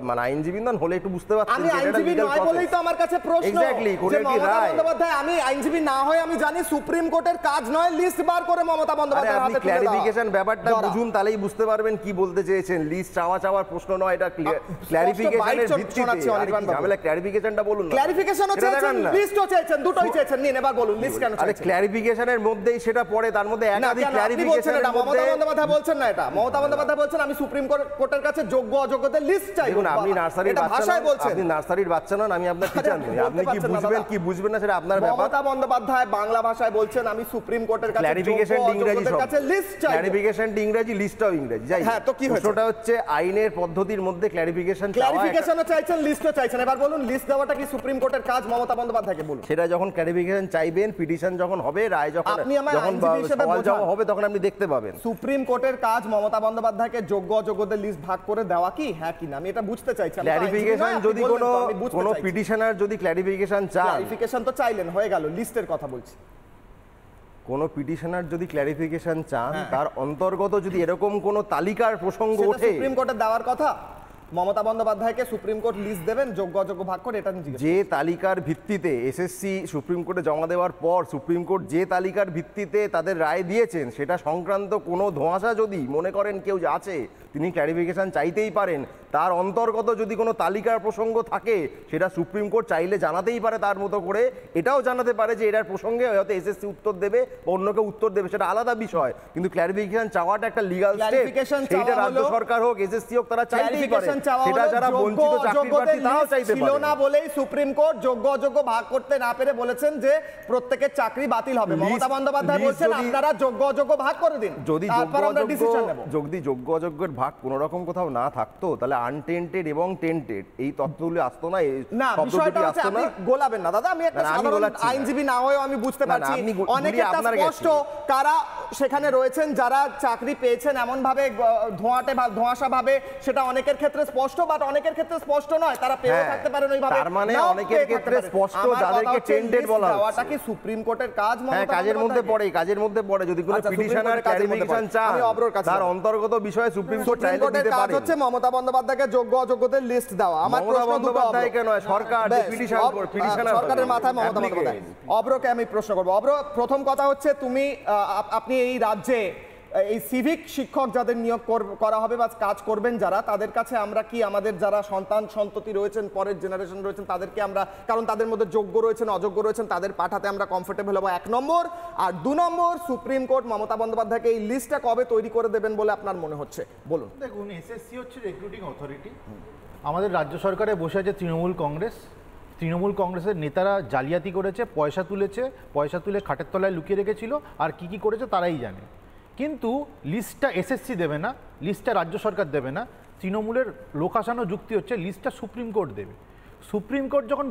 মানে আইনজীবী নন, হলে একটু বুঝতে পারছেন। আমি আইনজীবী নয় বলেই তো আমার কাছে প্রশ্ন। এক্স্যাক্টলি, কোর্টের কি রায়? মমতা বন্দ্যোপাধ্যায়, আমি আইনজীবী না হয় আমি জানি সুপ্রিম কোর্টের কাজ নয় লিস্ট বার করে মমতা বন্দ্যোপাধ্যায়ের হাতে তুলে দাও। ক্লারিফিকেশন ব্যাপারটা বুঝুন, তাহলেই বুঝতে পারবেন কি বলতে চেয়েছেন। লিস্ট চাওয়ার প্রশ্ন নয়, এটা ক্লারিফিকেশনের ভিত্তিতে। ঝামেলা ক্লারিফিকেশনটা বলুন। ক্লারিফিকেশনও চেয়েছেন, লিস্টও চেয়েছেন, দুটোই চেয়েছেন। নিন এবার বলুন লিস্ট কেন চাইছেন? আরে ক্লারিফিকেশনের মধ্যেই সেটা পড়ে, তার মধ্যে একাধিক ক্লারিফিকেশনের মধ্যে মমতা বন্দ্যোপাধ্যায় বলছেন না এটা। মমতা বন্দ্যোপাধ্যায় বলছেন আমি সুপ্রিম কোর্টের কাছে যোগ্য অযোগ্যদের লিস্ট চাই। দেখুন, আপনি নার্সারির বাচ্চা নন, আপনি নার্সারির বাচ্চা নন, আমি আপনার টিচার নই। আপনি কি বুঝবেন কি বুঝবেন না সেটা আপনার ব্যাপার। মমতা বন্দ্যোপাধ্যায় বাংলা ভাষায় বলছেন আমি সুপ্রিম কোর্টের কাছে ক্লারিফিকেশন ইংরেজি কাছে লিস্ট চাই। ক্লারিফিকেশন ইংরেজি, লিস্টটাও ইংরেজি। যাই হ্যাঁ, তো কি হচ্ছে? ওটা হচ্ছে আইনের পদ্ধতির মধ্যে ক্ল্যারিফিকেশন ক্লারিফিকেশনও চাইছেন, লিস্টও চাইছেন। এবার বলুন, লিস্ট দেওয়াটা কি সুপ্রিম কোর্টের কাজ? মমতা বন্দ্যোপাধ্যায়কে বলুন। সেটা যখন ক্ল্যারিফিকেশন চাইবেন, পিটিশন যখন হবে, রায় যখন আপনি আমায় যখন আইনজীবী হিসেবে সওয়াল বোঝান। জবাব হবে, তখন আপনি দেখতে পাবেন। সুপ্রিম কোর্টের কাজ মমতা বন্দ্যোপাধ্যায়কে যোগ্য অযোগ্যদের লিস্ট ভাগ করে দেওয়া কি, হ্যাঁ কি না? আমি এটা বুঝতে চাইছি। আমি তো আইনজীবী নই, ক্ল্যারিফিকেশন আপনি যদি বলবেন তো, আমি বুঝতে কোনো চাইছি। পিটিশনার যদি ক্ল্যারিফিকেশন চান, ক্লারিফিকেশন তো চাইলেন, হয়ে গেল, লিস্টের কথা বলছি। কোনো পিটিশনার যদি ক্ল্যারিফিকেশন চান, তার অন্তর্গত যদি এরকম কোনো তালিকার প্রসঙ্গ সেটা ওঠে, সুপ্রিম কোর্টে দেওয়ার কথা। মমতা বন্দ্যোপাধ্যায়কে সুপ্রিম কোর্ট লিস্ট দেবেন যোগ্য অযোগ্য ভাগ করে, এটা আমি জিজ্ঞেস যে তালিকার ভিত্তিতে এসএসসি সুপ্রিম কোর্টে জমা দেওয়ার পর সুপ্রিম কোর্ট যে তালিকার ভিত্তিতে তাদের রায় দিয়েছেন, সেটা সংক্রান্ত কোনো ধোঁয়াশা যদি মনে করেন কেউ আছে, তিনি ক্ল্যারিফিকেশন চাইতেই পারেন। তার অন্তর্গত যদি কোনো তালিকার প্রসঙ্গ থাকে, সেটা সুপ্রিম কোর্ট চাইলে জানাতেই পারে তার মতো করে। এটাও জানাতে পারে যে এটার প্রসঙ্গে হয়তো এসএসসি উত্তর দেবে বা অন্য কেউ উত্তর দেবে, সেটা আলাদা বিষয়। কিন্তু ক্ল্যারিফিকেশন চাওয়াটা একটা লিগ্যাল স্টেপ। Clarification সেইটা চাওয়া রাজ্য হলো- সরকার হোক, এসএসসি হোক, তারা চাইতেই পারে। ক্লারিফিকেশন চাওয়া সেটা হলো যারা যোগ্য বঞ্চিত চাকরি প্রার্থী, অযোগ্যদের তারাও লিস্ট চাইতে ছিল পারে। না বলেই সুপ্রিম কোর্ট যোগ্য অযোগ্য ভাগ করতে না পেরে বলেছেন যে প্রত্যেকের চাকরি বাতিল হবে। মমতা বন্দ্যোপাধ্যায় লিস্ট বলছেন যদি- আপনারা যোগ্য অযোগ্য ভাগ করে দিন, যদি তারপর আমরা ডিসিশন নেব। যদি যোগ্য অযোগ্যের ভাগ কোনো রকম কোথাও না থাকতো, তাহলে আনটেন্টেড এবং টেন্টেড এই তথ্যগুলি আসতো না, এই না, শব্দ বিষয়টা দুটি হচ্ছে আসতো আপনি না। গোলাবেন না দাদা। আমি একটা না, আমি সাধারণ গোলাচ্ছি না। আইনজীবী না হয়েও আমি বুঝতে না, না, পারছি আপনি অনেকের তা আপনার স্পষ্ট কাছে। কারা সেখানে রয়েছেন, যারা চাকরি পেয়েছেন এমন ভাবে ধোঁয়াশা ভাবে, সেটা অনেকের ক্ষেত্রে স্পষ্ট, বাট অনেকের ক্ষেত্রে স্পষ্ট নয়। তারা পেয়েও হ্যাঁ, থাকতে পারেন ওইভাবে, তার মানে নাও অনেকের পেয়ে ক্ষেত্রে থাকতে পারেন। স্পষ্ট, আমার কথা যাদেরকে হচ্ছে tainted list বলা হচ্ছে। দেওয়াটা কি সুপ্রিম কোর্টের কাজ? হ্যাঁ, মমতা কাজের মধ্যে বন্দ্যোপাধ্যায়? পড়ে, কাজের মধ্যে পড়ে। যদি কোনো আচ্ছা, সুপ্রিম পিটিশনার কোর্টের কাজের মধ্যে ক্ল্যারিফিকেশন পড়ে। চান, আমি অব্রর কাছে তার যাবো। অন্তর্গত বিষয়ে সুপ্রিম কোর্ট সুপ্রিম চাইলে কোর্টের দিতে কাজ পারে। হচ্ছে মমতা বন্দ্যোপাধ্যায়কে যোগ্য অযোগ্যদের লিস্ট দেওয়া। আমার মমতা প্রশ্ন দুটো বন্দ্যোপাধ্যায়কে অব্র। নয়, সরকার যে বেশ, পিটিশনার সরকারের মাথায় মমতা বন্দ্যোপাধ্যায়। অব্রকে আমি প্রশ্ন করবো। অব্র, প্রথম কথা হচ্ছে তুমি আপনি এই রাজ্যে এই সিভিক শিক্ষক যাদের নিয়োগ করা হবে বা কাজ করবেন যারা, তাদের কাছে আমরা কি আমাদের যারা সন্তান সন্ততি রয়েছেন, পরের জেনারেশন রয়েছেন, তাদেরকে আমরা, কারণ তাদের মধ্যে যোগ্য রয়েছেন অযোগ্য রয়েছেন, তাদের পাঠাতে আমরা কমফোর্টেবল হবো, 1 নম্বর। আর 2 নম্বর, সুপ্রিম কোর্ট মমতা বন্দ্যোপাধ্যায়কে এই লিস্টটা কবে তৈরি করে দেবেন বলে আপনার মনে হচ্ছে, বলুন। দেখুন, এসএসসি হচ্ছে রিক্রুটিং অথরিটি। আমাদের রাজ্য সরকারে বসে আছে তৃণমূল কংগ্রেস। তৃণমূল কংগ্রেসের নেতারা জালিয়াতি করেছে, পয়সা তুলেছে, পয়সা তুলে খাটের তলায় লুকিয়ে রেখেছিল, আর কি কি করেছে তারাই জানে। কিন্তু লিস্টটা এসএসসি দেবে না, লিস্টটা রাজ্য সরকার দেবে না। তৃণমূলের লোক আসানো যুক্তি হচ্ছে লিস্টটা সুপ্রিম কোর্ট দেবে। সুপ্রিম কোর্ট যখন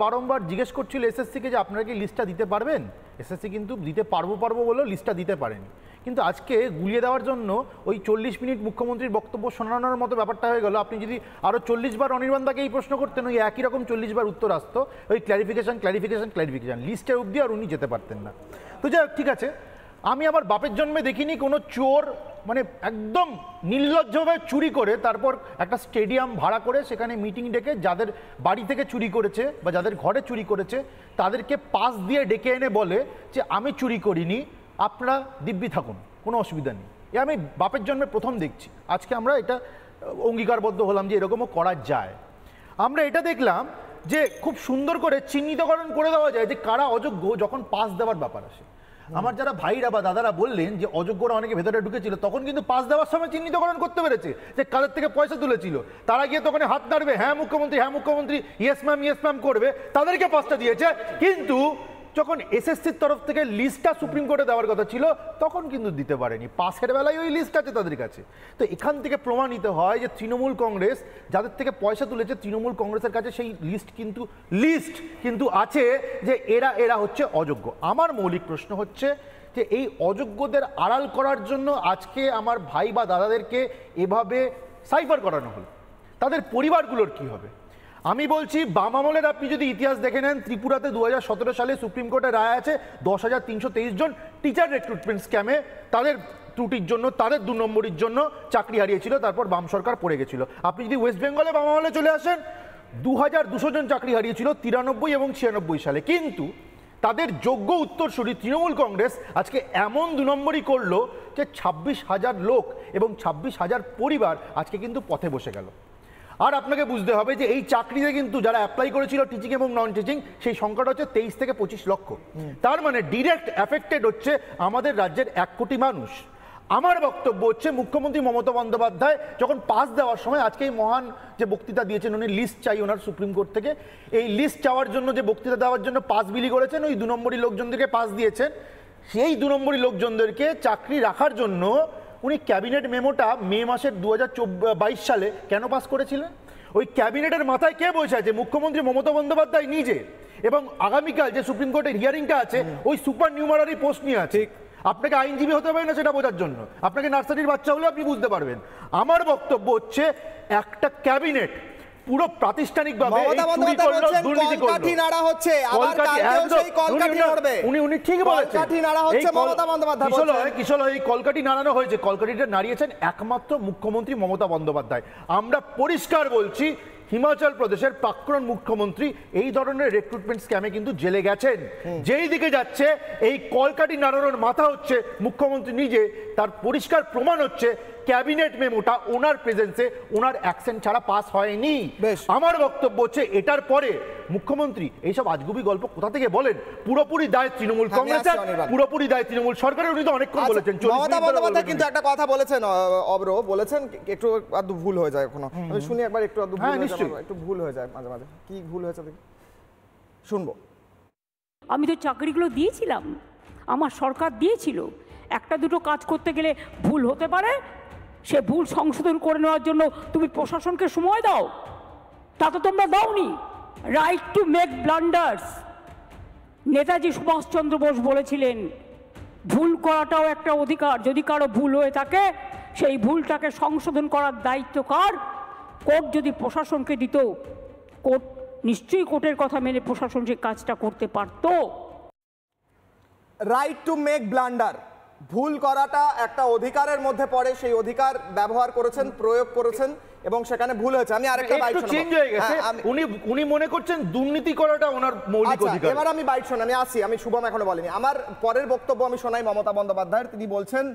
বারংবার জিজ্ঞেস করছিল এসএসসিকে যে আপনারা কি লিস্টটা দিতে পারবেন, এসএসসি কিন্তু দিতে পারবো বলেও লিস্টটা দিতে পারেনি। কিন্তু আজকে গুলিয়ে দেওয়ার জন্য ওই 40 মিনিট মুখ্যমন্ত্রীর বক্তব্য শোনানোর মতো ব্যাপারটা হয়ে গেল। আপনি যদি আরও 40 বার অনির্বাণদাকে এই প্রশ্ন করতেন, ওই একই রকম 40 বার উত্তর আসতো, ওই ক্ল্যারিফিকেশন লিস্টের অবধি আর উনি যেতে পারতেন না। তো যাই হোক, ঠিক আছে। আমি আমার বাপের জন্মে দেখিনি কোনো চোর মানে একদম নির্লজ্জভাবে চুরি করে তারপর একটা স্টেডিয়াম ভাড়া করে সেখানে মিটিং ডেকে যাদের বাড়ি থেকে চুরি করেছে বা যাদের ঘরে চুরি করেছে তাদেরকে পাস দিয়ে ডেকে এনে বলে যে আমি চুরি করিনি, আপনারা দিব্যি থাকুন, কোনো অসুবিধা নেই। এ আমি বাপের জন্মে প্রথম দেখছি। আজকে আমরা এটা অঙ্গীকারবদ্ধ হলাম যে এরকমও করা যায়। আমরা এটা দেখলাম যে খুব সুন্দর করে চিহ্নিতকরণ করে দেওয়া যায় যে কারা অযোগ্য যখন পাস দেওয়ার ব্যাপার আসে। আমার যারা ভাইরা বা দাদারা বললেন যে অযোগ্যরা অনেকে ভেতরে ঢুকেছিল, তখন কিন্তু পাস দেওয়ার সময় চিহ্নিতকরণ করতে পেরেছে যে কাদের থেকে পয়সা তুলেছিল। তারা গিয়ে তখন হাত নাড়বে, হ্যাঁ মুখ্যমন্ত্রী, ইয়েস ম্যাম করবে, তাদেরকে পাসটা দিয়েছে। কিন্তু যখন এসএসসির তরফ থেকে লিস্টটা সুপ্রিম কোর্টে দেওয়ার কথা ছিল, তখন কিন্তু দিতে পারেনি। পাসের বেলায় ওই লিস্ট আছে তাদের কাছে। তো এখান থেকে প্রমাণিত হয় যে তৃণমূল কংগ্রেস যাদের থেকে পয়সা তুলেছে, তৃণমূল কংগ্রেসের কাছে সেই লিস্ট কিন্তু আছে যে এরা হচ্ছে অযোগ্য। আমার মৌলিক প্রশ্ন হচ্ছে যে এই অযোগ্যদের আড়াল করার জন্য আজকে আমার ভাই বা দাদাদেরকে এভাবে সাইফার করানো হলো, তাদের পরিবারগুলোর কি হবে? আমি বলছি, বাম আমলের আপনি যদি ইতিহাস দেখে নেন, ত্রিপুরাতে 2017 সালে সুপ্রিম কোর্টের রায় আছে 10,323 জন টিচার রিক্রুটমেন্ট স্ক্যামে তাদের ত্রুটির জন্য, তাদের 2 নম্বরের জন্য চাকরি হারিয়েছিল, তারপর বাম সরকার পড়ে গেছিল। আপনি যদি ওয়েস্ট বেঙ্গলে বাম আমলে চলে আসেন, 2,200 জন চাকরি হারিয়েছিল 93 এবং 96 সালে। কিন্তু তাদের যোগ্য উত্তরসূরি তৃণমূল কংগ্রেস আজকে এমন 2 নম্বরই করলো যে 26,000 লোক এবং 26,000 পরিবার আজকে কিন্তু পথে বসে গেল। আর আপনাকে বুঝতে হবে যে এই চাকরিতে কিন্তু যারা অ্যাপ্লাই করেছিল টিচিং এবং নন টিচিং, সেই সংখ্যাটা হচ্ছে 23 থেকে 25 লক্ষ। তার মানে ডিরেক্ট অ্যাফেক্টেড হচ্ছে আমাদের রাজ্যের 1 কোটি মানুষ। আমার বক্তব্য হচ্ছে, মুখ্যমন্ত্রী মমতা বন্দ্যোপাধ্যায় যখন পাস দেওয়ার সময় আজকে এই মহান যে বক্তৃতা দিয়েছেন, উনি লিস্ট চাই ওনার সুপ্রিম কোর্ট থেকে, এই লিস্ট চাওয়ার জন্য যে বক্তৃতা দেওয়ার জন্য পাস বিলি করেছেন, ওই 2 নম্বরই লোকজনদেরকে পাস দিয়েছেন। সেই 2 নম্বরই লোকজনদেরকে চাকরি রাখার জন্য উনি ক্যাবিনেট মেমোটা মে মাসের 2022 সালে কেন পাস করেছিলেন? ওই ক্যাবিনেটের মাথায় কে বসে আছে? মুখ্যমন্ত্রী মমতা বন্দ্যোপাধ্যায় নিজে। এবং আগামীকাল যে সুপ্রিম কোর্টের হিয়ারিংটা আছে ওই সুপার নিউমারারি পোস্ট নিয়ে আছে। আপনাকে আইনজীবী হতে হবে না সেটা বোঝার জন্য, আপনাকে নার্সারির বাচ্চা হলে আপনি বুঝতে পারবেন। আমার বক্তব্য হচ্ছে একটা ক্যাবিনেট পুরো প্রাতিষ্ঠানিকভাবে উনি ঠিক বলেছেন, কিশোর এই কলকাঠি নাড়ানো হয়েছে, কলকাঠিটা নাড়িয়েছেন একমাত্র মুখ্যমন্ত্রী মমতা বন্দ্যোপাধ্যায়। আমরা পরিষ্কার বলছি হিমাচল প্রদেশের প্রাক্তন মুখ্যমন্ত্রী এই ধরনের রিক্রুটমেন্ট স্ক্যামে কিন্তু জেলে গেছেন। যেই দিকে যাচ্ছে এই কলকাঠি নাড়ানোর মাথা হচ্ছে মুখ্যমন্ত্রী নিজে, তার পরিষ্কার প্রমাণ হচ্ছে ক্যাবিনেট মেমোটা ওনার প্রেজেন্সে ওনার অ্যাকশন ছাড়া পাস হয়নি। আমার বক্তব্য হচ্ছে এটার পরে মুখ্যমন্ত্রী এইসব আজগুবি গল্প কোথা থেকে বলেন? পুরোপুরি দায় তৃণমূল কংগ্রেসের, পুরোপুরি দায় তৃণমূল সরকারের। উনি তো অনেকক্ষণ বলেছেন। মমতা বন্দ্যোপাধ্যায় কিন্তু একটা কথা বলেছেন, অব্র বলেছেন একটু আদু ভুল হয়ে যায় এখনো, আমি শুনি একবার একটু আদু ভুল হয়ে যায়, একটু ভুল হয়ে যায় মাঝে মাঝে। কি ভুল হয়েছে শুনবো। আমি তো চাকরিগুলো দিয়েছিলাম, আমার সরকার দিয়েছিল। একটা দুটো কাজ করতে গেলে ভুল হতে পারে, সে ভুল সংশোধন করে নেওয়ার জন্য তুমি প্রশাসনকে সময় দাও, তা তো তোমরা দাওনি। Right to make blunders, Netaji Subhas Chandra Bose বলেছিলেন ভুল করাটাও একটা অধিকার, যদি কারো ভুল হয়ে থাকে সেই ভুলটাকে সংশোধন করার দায়িত্ব কার? কোর্ট যদি প্রশাসনকে দিত, কোর্ট নিশ্চয়ই কোর্টের কথা মেনে প্রশাসন সেই কাজটা করতে পারত। রাইট টু মেক ব্লান্ডার, ভুল করাটা একটা অধিকারের মধ্যে পড়ে, সেই অধিকার ব্যবহার করেছেন, প্রয়োগ করেছেন এবং সেখানে ভুল হয়েছে। আমি আরেকটা বাইট শোনাবো। চেঞ্জ হয়ে গেছে, উনি মনে করছেন দুর্নীতি করাটা ওনার মৌলিক অধিকার। এবার আমি বাইট শোনাই, আমি শুভম এখনো বলিনি। আমার পরের বক্তব্য আমি শোনাই মমতা বন্দ্যোপাধ্যায়ের। তিনি বলছেন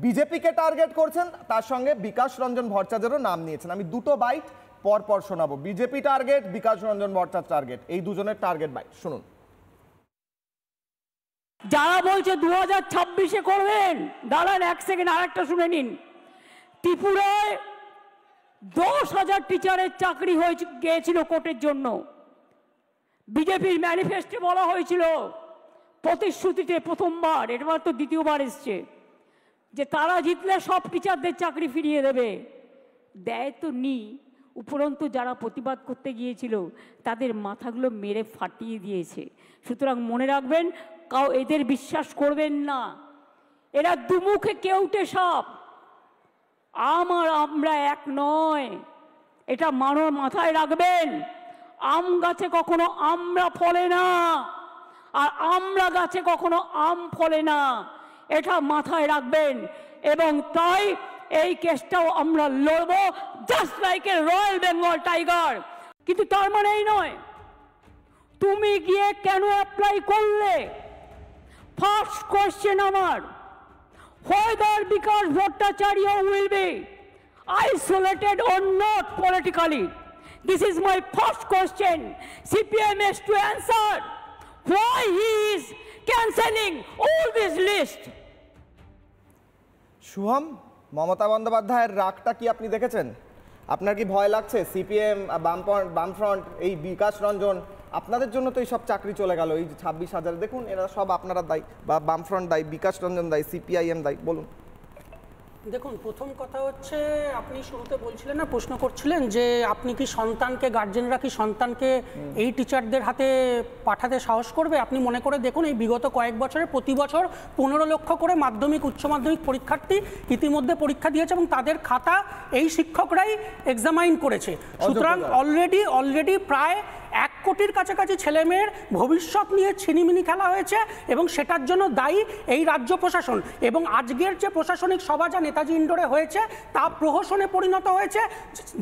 বিজেপিকে টার্গেট করছেন, তার সঙ্গে বিকাশ রঞ্জন ভট্টাচার্যেরও নাম নিয়েছেন। আমি দুটো বাইট পর পর শোনাবো। BJP target, Bikash Ranjan Bhattacharya target, এই দুজনের টার্গেট বাইট শুনুন। যারা বলছে 2026-এ করবেন, দাঁড়ান এক সেকেন্ড, আরেকটা শুনে নিন। ত্রিপুরায় 10,000 টিচারের চাকরি হয়ে গিয়েছিল কোর্টের জন্য। বিজেপির ম্যানিফেস্টে বলা হয়েছিল, প্রতিশ্রুতিতে প্রথমবার, এবার তো দ্বিতীয়বার এসছে, যে তারা জিতলে সব টিচারদের চাকরি ফিরিয়ে দেবে। দেয় তো নি, উপরন্তু যারা প্রতিবাদ করতে গিয়েছিল তাদের মাথাগুলো মেরে ফাটিয়ে দিয়েছে। সুতরাং মনে রাখবেন, এদের বিশ্বাস করবেন না, এরা দুমুখে কেউটে সাপ। আমরা এক নয়, এটা মাথায় রাখবেন। আম গাছে কখনো আমরা ফলে না, আর আমরা গাছে কখনো আম ফলে না, এটা মাথায় রাখবেন। এবং তাই এই কেসটাও আমরা লড়বো, just like a royal Bengal tiger. কিন্তু তার মানে এই নয় তুমি গিয়ে কেন অ্যাপ্লাই করলে। ফার্স্ট কোয়েশ্চেন আমার, whether Vikas Bhattacharya will be isolated or not politically. This is my first question. CPM has to answer why he is cancelling all this list. Shubham, Mamata বন্দ্যোপাধ্যায়ের রাগটা কি আপনি দেখেছেন? আপনার কি ভয় লাগছে? সিপিএম, বামফ্রন্ট, এই বিকাশ রঞ্জন, আপনাদের জন্য তো এই সব চাকরি চলে গেল, এই 26,000, দেখুন এরা সব আপনারা দায়ী, বা বামফ্রন্ট দায়ী, বিকাশ রঞ্জন দায়ী, সিপিআইএম দায়ী। বলুন। দেখুন, প্রথম কথা হচ্ছে, আপনি শুরুতে বলছিলেন না, প্রশ্ন করছিলেন যে আপনি কি সন্তানকে, গার্জেনরা কি সন্তানকে এই টিচারদের হাতে পাঠাতে সাহস করবে? আপনি মনে করে দেখুন, এই বিগত কয়েক বছরে প্রতি বছর 15 লক্ষ করে মাধ্যমিক, উচ্চ মাধ্যমিক পরীক্ষার্থী ইতিমধ্যে পরীক্ষা দিয়েছে এবং তাদের খাতা এই শিক্ষকরাই এক্সামাইন করেছে। সুতরাং অলরেডি প্রায় 1 কোটির কাছাকাছি ছেলেমেয়ের ভবিষ্যৎ নিয়ে ছিনিমিনি খেলা হয়েছে এবং সেটার জন্য দায়ী এই রাজ্য প্রশাসন। এবং আজকের যে প্রশাসনিক সভা যা নেতাজি ইন্ডোরে হয়েছে তা প্রহসনে পরিণত হয়েছে।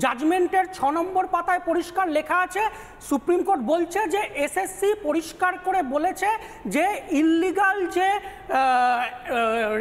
জাজমেন্টের 6 নম্বর পাতায় পরিষ্কার লেখা আছে, সুপ্রিম কোর্ট বলছে যে এসএসসি পরিষ্কার করে বলেছে যে ইল্লিগাল যে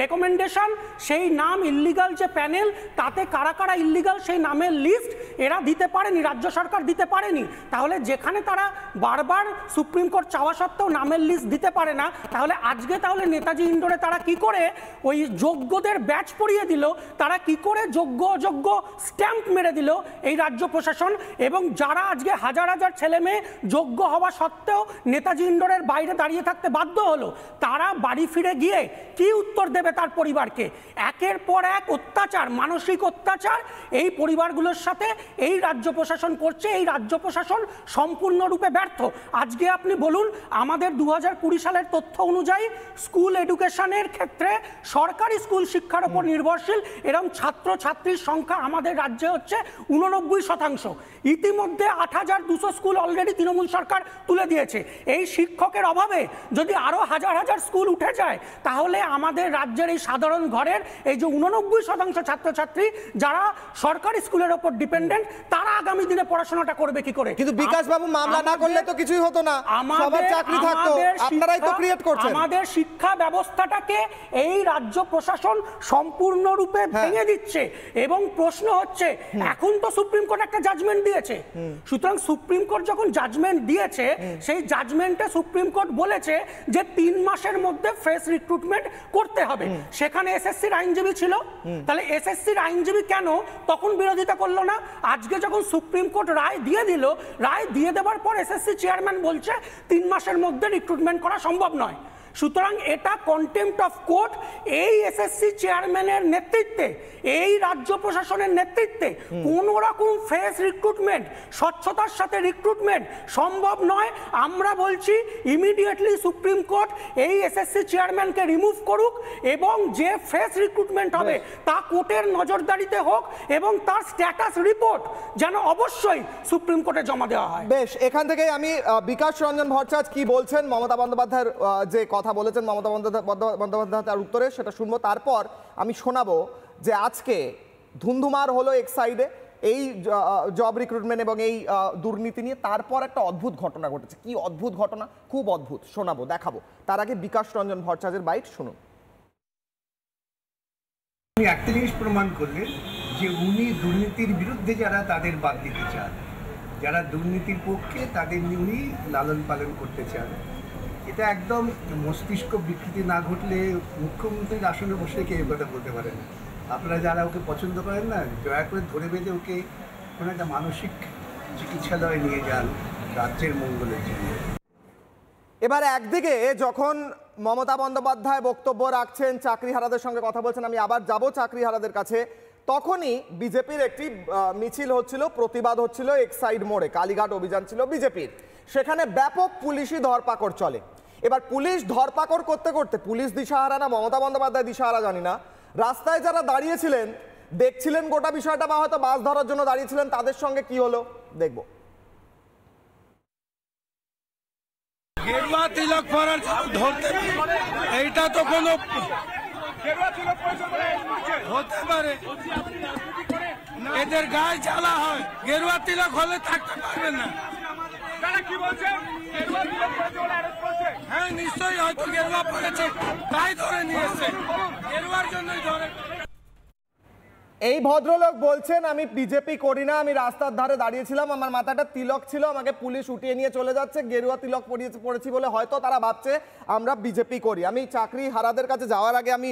রেকমেন্ডেশন, সেই নাম, ইল্লিগাল যে প্যানেল, তাতে কারা কারা ইল্লিগাল সেই নামের লিস্ট এরা দিতে পারেনি, রাজ্য সরকার দিতে পারেনি। তাহলে যেখানে তারা বারবার সুপ্রিম কোর্ট চাওয়া সত্ত্বেও নামের লিস্ট দিতে পারে না, তাহলে আজকে নেতাজি ইন্ডোরে তারা কি করে ওই যোগ্যদের ব্যাচ পরিয়ে দিল, তারা কি করে যোগ্য অযোগ্য স্ট্যাম্প মেরে দিল এই রাজ্য প্রশাসন। এবং যারা আজকে হাজার হাজার ছেলে মেয়ে যোগ্য হওয়া সত্ত্বেও নেতাজি ইন্ডোরের বাইরে দাঁড়িয়ে থাকতে বাধ্য হলো, তারা বাড়ি ফিরে গিয়ে কি উত্তর দেবে তার পরিবারকে? একের পর এক অত্যাচার, মানসিক অত্যাচার এই পরিবারগুলোর সাথে এই রাজ্য প্রশাসন করছে। এই রাজ্য প্রশাসন সম্পূর্ণরূপে ব্যর্থ। আজকে আপনি বলুন, আমাদের 2020 সালের তথ্য অনুযায়ী স্কুল এডুকেশনের ক্ষেত্রে সরকারি স্কুল শিক্ষার উপর নির্ভরশীল এরকম ছাত্রছাত্রীর সংখ্যা আমাদের রাজ্যে হচ্ছে 89%। ইতিমধ্যে 8200 স্কুল অলরেডি তৃণমূল সরকার তুলে দিয়েছে। এই শিক্ষকের অভাবে যদি আরো হাজার হাজার স্কুল উঠে যায়, তাহলে আমাদের রাজ্যের এই সাধারণ ঘরের এই যে 89% ছাত্রছাত্রী যারা সরকারি স্কুলের উপর ডিপেন্ডেন্ট, তারা আগামী দিনে পড়াশোনাটা করবে কি করে? কিন্তু বিকাশ বাবু মামলা না করলে তো কিছুই হতো না, সবার চাকরি থাকতো, আপনারাই তো ক্রিয়েট করছেন। আমাদের শিক্ষা ব্যবস্থাটাকে এই রাজ্য প্রশাসন সম্পূর্ণরূপে ভেঙে দিচ্ছে। এবং প্রশ্ন হচ্ছে, এখন তো সুপ্রিম কোর্ট একটা জাজমেন্ট দিয়েছে, সুতরাং সুপ্রিম কোর্ট যখন জাজমেন্ট দিয়েছে, সেই জাজমেন্টে সুপ্রিম কোর্ট বলেছে যে 3 মাসের মধ্যে ফ্রেশ রিক্রুটমেন্ট করতে হবে। সেখানে এসএসসির আইনজীবী ছিল, তাহলে এসএসসির আইনজীবী কেন তখন বিরোধিতা করলো না? আজকে যখন সুপ্রিম কোর্ট রায় দিয়ে দিল, রায় দিয়ে দেওয়ার পর এসএসসি চেয়ারম্যান বলছে 3 মাসের মধ্যে রিক্রুটমেন্ট করা সম্ভব নয়। সুতরাং এটা কন্টেম্প্ট অফ কোর্ট। এই এসএসসি চেয়ারম্যানের নেতৃত্বে, এই রাজ্য প্রশাসনের নেতৃত্বে কোন রকম ফ্রেশ রিক্রুটমেন্ট, স্বচ্ছতার সাথে রিক্রুটমেন্ট সম্ভব নয়। আমরা বলছি ইমিডিয়েটলি সুপ্রিম কোর্ট এই এসএসসি চেয়ারম্যানকে রিমুভ করুক এবং যে ফ্রেশ রিক্রুটমেন্ট হবে তা কোর্টের নজরদারিতে হোক এবং তার স্ট্যাটাস রিপোর্ট যেন অবশ্যই সুপ্রিম কোর্টে জমা দেওয়া হয়। বেশ, এখান থেকে আমি বিকাশ রঞ্জন ভট্টাচার্য কি বলছেন মমতা বন্দ্যোপাধ্যায়ের যে কথা বলেছেন মমতা বন্দ্যোপাধ্যায় তার উত্তরে, সেটা শুনবো। তারপর আমি শোনাবো যে আজকে ধুন্ধুমার হলো এক সাইডে এই জব রিক্রুটমেন্ট এবং এই দুর্নীতি নিয়ে, তারপর একটা অদ্ভুত ঘটনা ঘটেছে। কি অদ্ভুত ঘটনা? খুব অদ্ভুত, শোনাবো, দেখাবো। তার আগে বিকাশ রঞ্জন ভট্টাচার্যের বাইট শুনুন। উনি একটা জিনিস প্রমাণ করলেন যে উনি দুর্নীতির বিরুদ্ধে যারা, তাদের বাদ দিতে চান, যারা দুর্নীতির পক্ষে তাদের উনি লালন পালন করতে চান। এটা একদম মস্তিষ্ক বিকৃতি না ঘটলে মুখ্যমন্ত্রীর আসনে বসে কে কথা বলতে পারে না। আপনারা যারা ওকে পছন্দ করেন না, দয়া করে ধরে বেঁধে ওকে কোনো একটা মানসিক চিকিৎসালয়ে নিয়ে যান রাজ্যের মঙ্গলের জন্য। এবার একদিকে যখন মমতা বন্দ্যোপাধ্যায় বক্তব্য রাখছেন, চাকরিহারাদের সঙ্গে কথা বলছেন, আমি আবার যাব চাকরিহারাদের কাছে, তখনই বিজেপির একটি মিছিল হচ্ছিল, প্রতিবাদ হচ্ছিল এক্সাইড মোড়ে। কালীঘাট অভিযান ছিল বিজেপির, সেখানে ব্যাপক পুলিশি ধরপাকড় চলে। এবার পুলিশ ধরপাকড় করতে করতে, পুলিশ দিশাহারা না মমতা বন্দ্যোপাধ্যায় দিশাহারা জানি না, রাস্তায় যারা দাঁড়িয়েছিলেন দেখছিলেন গোটা বিষয়টা, বা হয়তো বাস ধরার জন্য দাঁড়িয়েছিলেন, তাদের সঙ্গে কি হলো দেখবো। গেরুয়া তিলক পরার ধরতে, এইটা তো কোনো হতে পারে, এদের গায়ে জ্বালা হয়, গেরুয়া তিলক হলে থাকতে পারবে না। হ্যাঁ নিশ্চয়ই, হয়তো গেরুয়া পড়েছে তাই ধরে নিয়েছে, গেরুয়ার জন্যই ধরে। এই ভদ্রলোক বলছেন আমি বিজেপি করি না, আমি রাস্তার ধারে দাঁড়িয়েছিলাম, আমার মাথাটা তিলক ছিল, আমাকে পুলিশ উঠিয়ে নিয়ে চলে যাচ্ছে, গেরুয়া তিলক পড়েছি বলে হয়তো তারা ভাবছে আমরা বিজেপি করি। আমি চাকরি হারাদের কাছে যাওয়ার আগে আমি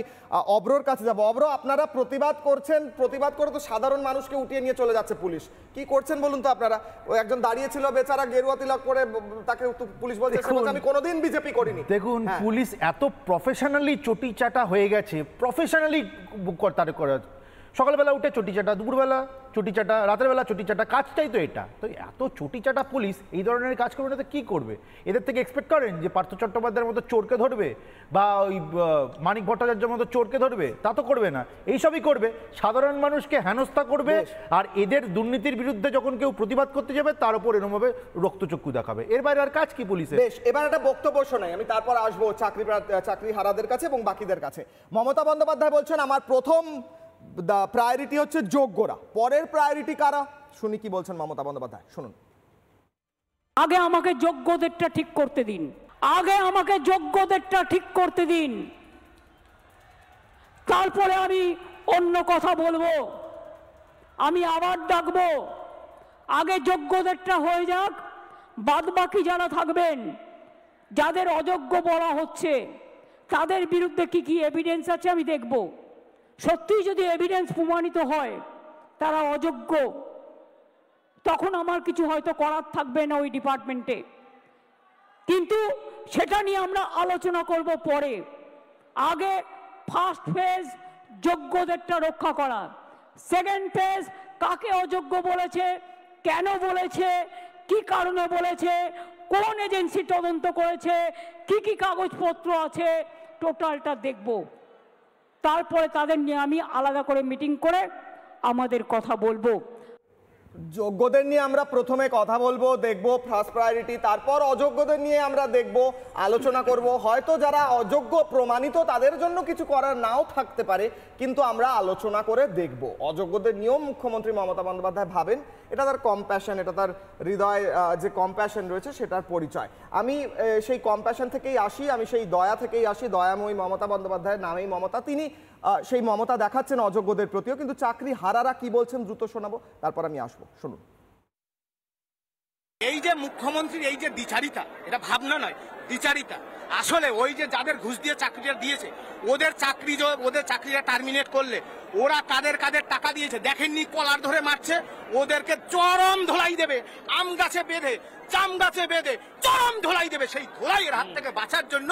অব্রর কাছে যাব। অব্র, আপনারা প্রতিবাদ করছেন, প্রতিবাদ করে তো সাধারণ মানুষকে উঠিয়ে নিয়ে চলে যাচ্ছে পুলিশ, কি করছেন বলুন তো আপনারা? ওই একজন দাঁড়িয়েছিল বেচারা গেরুয়া তিলক পরে, তাকে পুলিশ বলছে আমি কোনোদিন বিজেপি করিনি। দেখুন, পুলিশ এত প্রফেশনালি চটি চাটা হয়ে গেছে, প্রফেশনালি তার করে, সকালবেলা উঠে চটি চাটা, দুপুরবেলা চটি চাটা, রাতের বেলা চটি চাটা, কাজটাই তো এটা। তো এত চটি চাটা পুলিশ এই ধরনের কাজ করবে না তো কী করবে? এদের থেকে এক্সপেক্ট করেন যে পার্থ চট্টোপাধ্যায়ের মতো চোরকে ধরবে বা ওই মানিক ভট্টাচার্যের মতো চোরকে ধরবে? তা তো করবে না, এইসবই করবে, সাধারণ মানুষকে হেনস্থা করবে। আর এদের দুর্নীতির বিরুদ্ধে যখন কেউ প্রতিবাদ করতে যাবে তার উপর এরমভাবে রক্তচক্ষু দেখাবে। এর বাইরে আর কাজ কি পুলিশের? বেশ, এবার একটা বক্তব্য শোনাই, আমি তারপর আসবো চাকরি হারাদের কাছে এবং বাকিদের কাছে। মমতা বন্দ্যোপাধ্যায় বলছেন আমার প্রথম প্রায়োরিটি হচ্ছে যোগ্যরা, পরের প্রায়োরিটি কারা? শুনি কি বলছেন মমতা বন্দ্যোপাধ্যায়, শুনুন। আগে আমাকে যোগ্যদেরটা ঠিক করতে দিন, আগে আমাকে যোগ্যদেরটা ঠিক করতে দিন, তারপরে আমি অন্য কথা বলবো, আমি আবার ডাকবো। আগে যোগ্যদেরটা হয়ে যাক, বাদ বাকি যারা থাকবেন, যাদের অযোগ্য বলা হচ্ছে, তাদের বিরুদ্ধে কি কি এভিডেন্স আছে আমি দেখব। সত্যিই যদি এভিডেন্স প্রমাণিত হয় তারা অযোগ্য, তখন আমার কিছু হয়তো করার থাকবে না ওই ডিপার্টমেন্টে, কিন্তু সেটা নিয়ে আমরা আলোচনা করব পরে। আগে ফার্স্ট ফেজ যোগ্যদেরটা রক্ষা করা, সেকেন্ড ফেজ কাকে অযোগ্য বলেছে, কেন বলেছে, কি কারণে বলেছে, কোন এজেন্সি তদন্ত করেছে, কি কি কাগজপত্র আছে, টোটালটা দেখব। তারপরে তাদের নিয়ে আমি আলাদা করে মিটিং করে আমাদের কথা বলবো। যোগ্যদের নিয়ে আমরা প্রথমে কথা বলবো, দেখব ফার্স্ট প্রায়োরিটি, তারপর অযোগ্যদের নিয়ে আমরা দেখব, আলোচনা করব। হয়তো যারা অযোগ্য প্রমাণিত তাদের জন্য কিছু করার নাও থাকতে পারে, কিন্তু আমরা আলোচনা করে দেখব। অযোগ্যদের নিয়েও মুখ্যমন্ত্রী মমতা বন্দ্যোপাধ্যায় ভাবেন, এটা তার কম্প্যাশন, এটা তার হৃদয় যে কম্প্যাশন রয়েছে সেটার পরিচয়। আমি সেই কম্প্যাশন থেকেই আসি, আমি সেই দয়া থেকেই আসি। দয়াময়ী মমতা বন্দ্যোপাধ্যায়ের নামেই মমতা, তিনি সেই মমতা দেখাচ্ছেন অযোগ্যদের প্রতিও। কিন্তু চাকরি হারারা কি বলছেন দ্রুত শোনাবো, তারপর আমি আসবো, শুনুন। এই যে মুখ্যমন্ত্রীর এই যে দ্বিচারিতা, এটা ভাবনা নয়, দ্বিচারিতা। আসলে ওই যে যাদের ঘুষ দিয়ে চাকরিটা দিয়েছে ওদের চাকরিটা টার্মিনেট করলে ওরা কাদের কাদের টাকা দিয়েছে দেখেননি, কলার ধরে মারছে, ওদেরকে চরম ধোলাই দেবে, আম গাছে বেঁধে জাম গাছে বেঁধে চরম ধোলাই দেবে। সেই ধোলাইয়ের হাত থেকে বাঁচার জন্য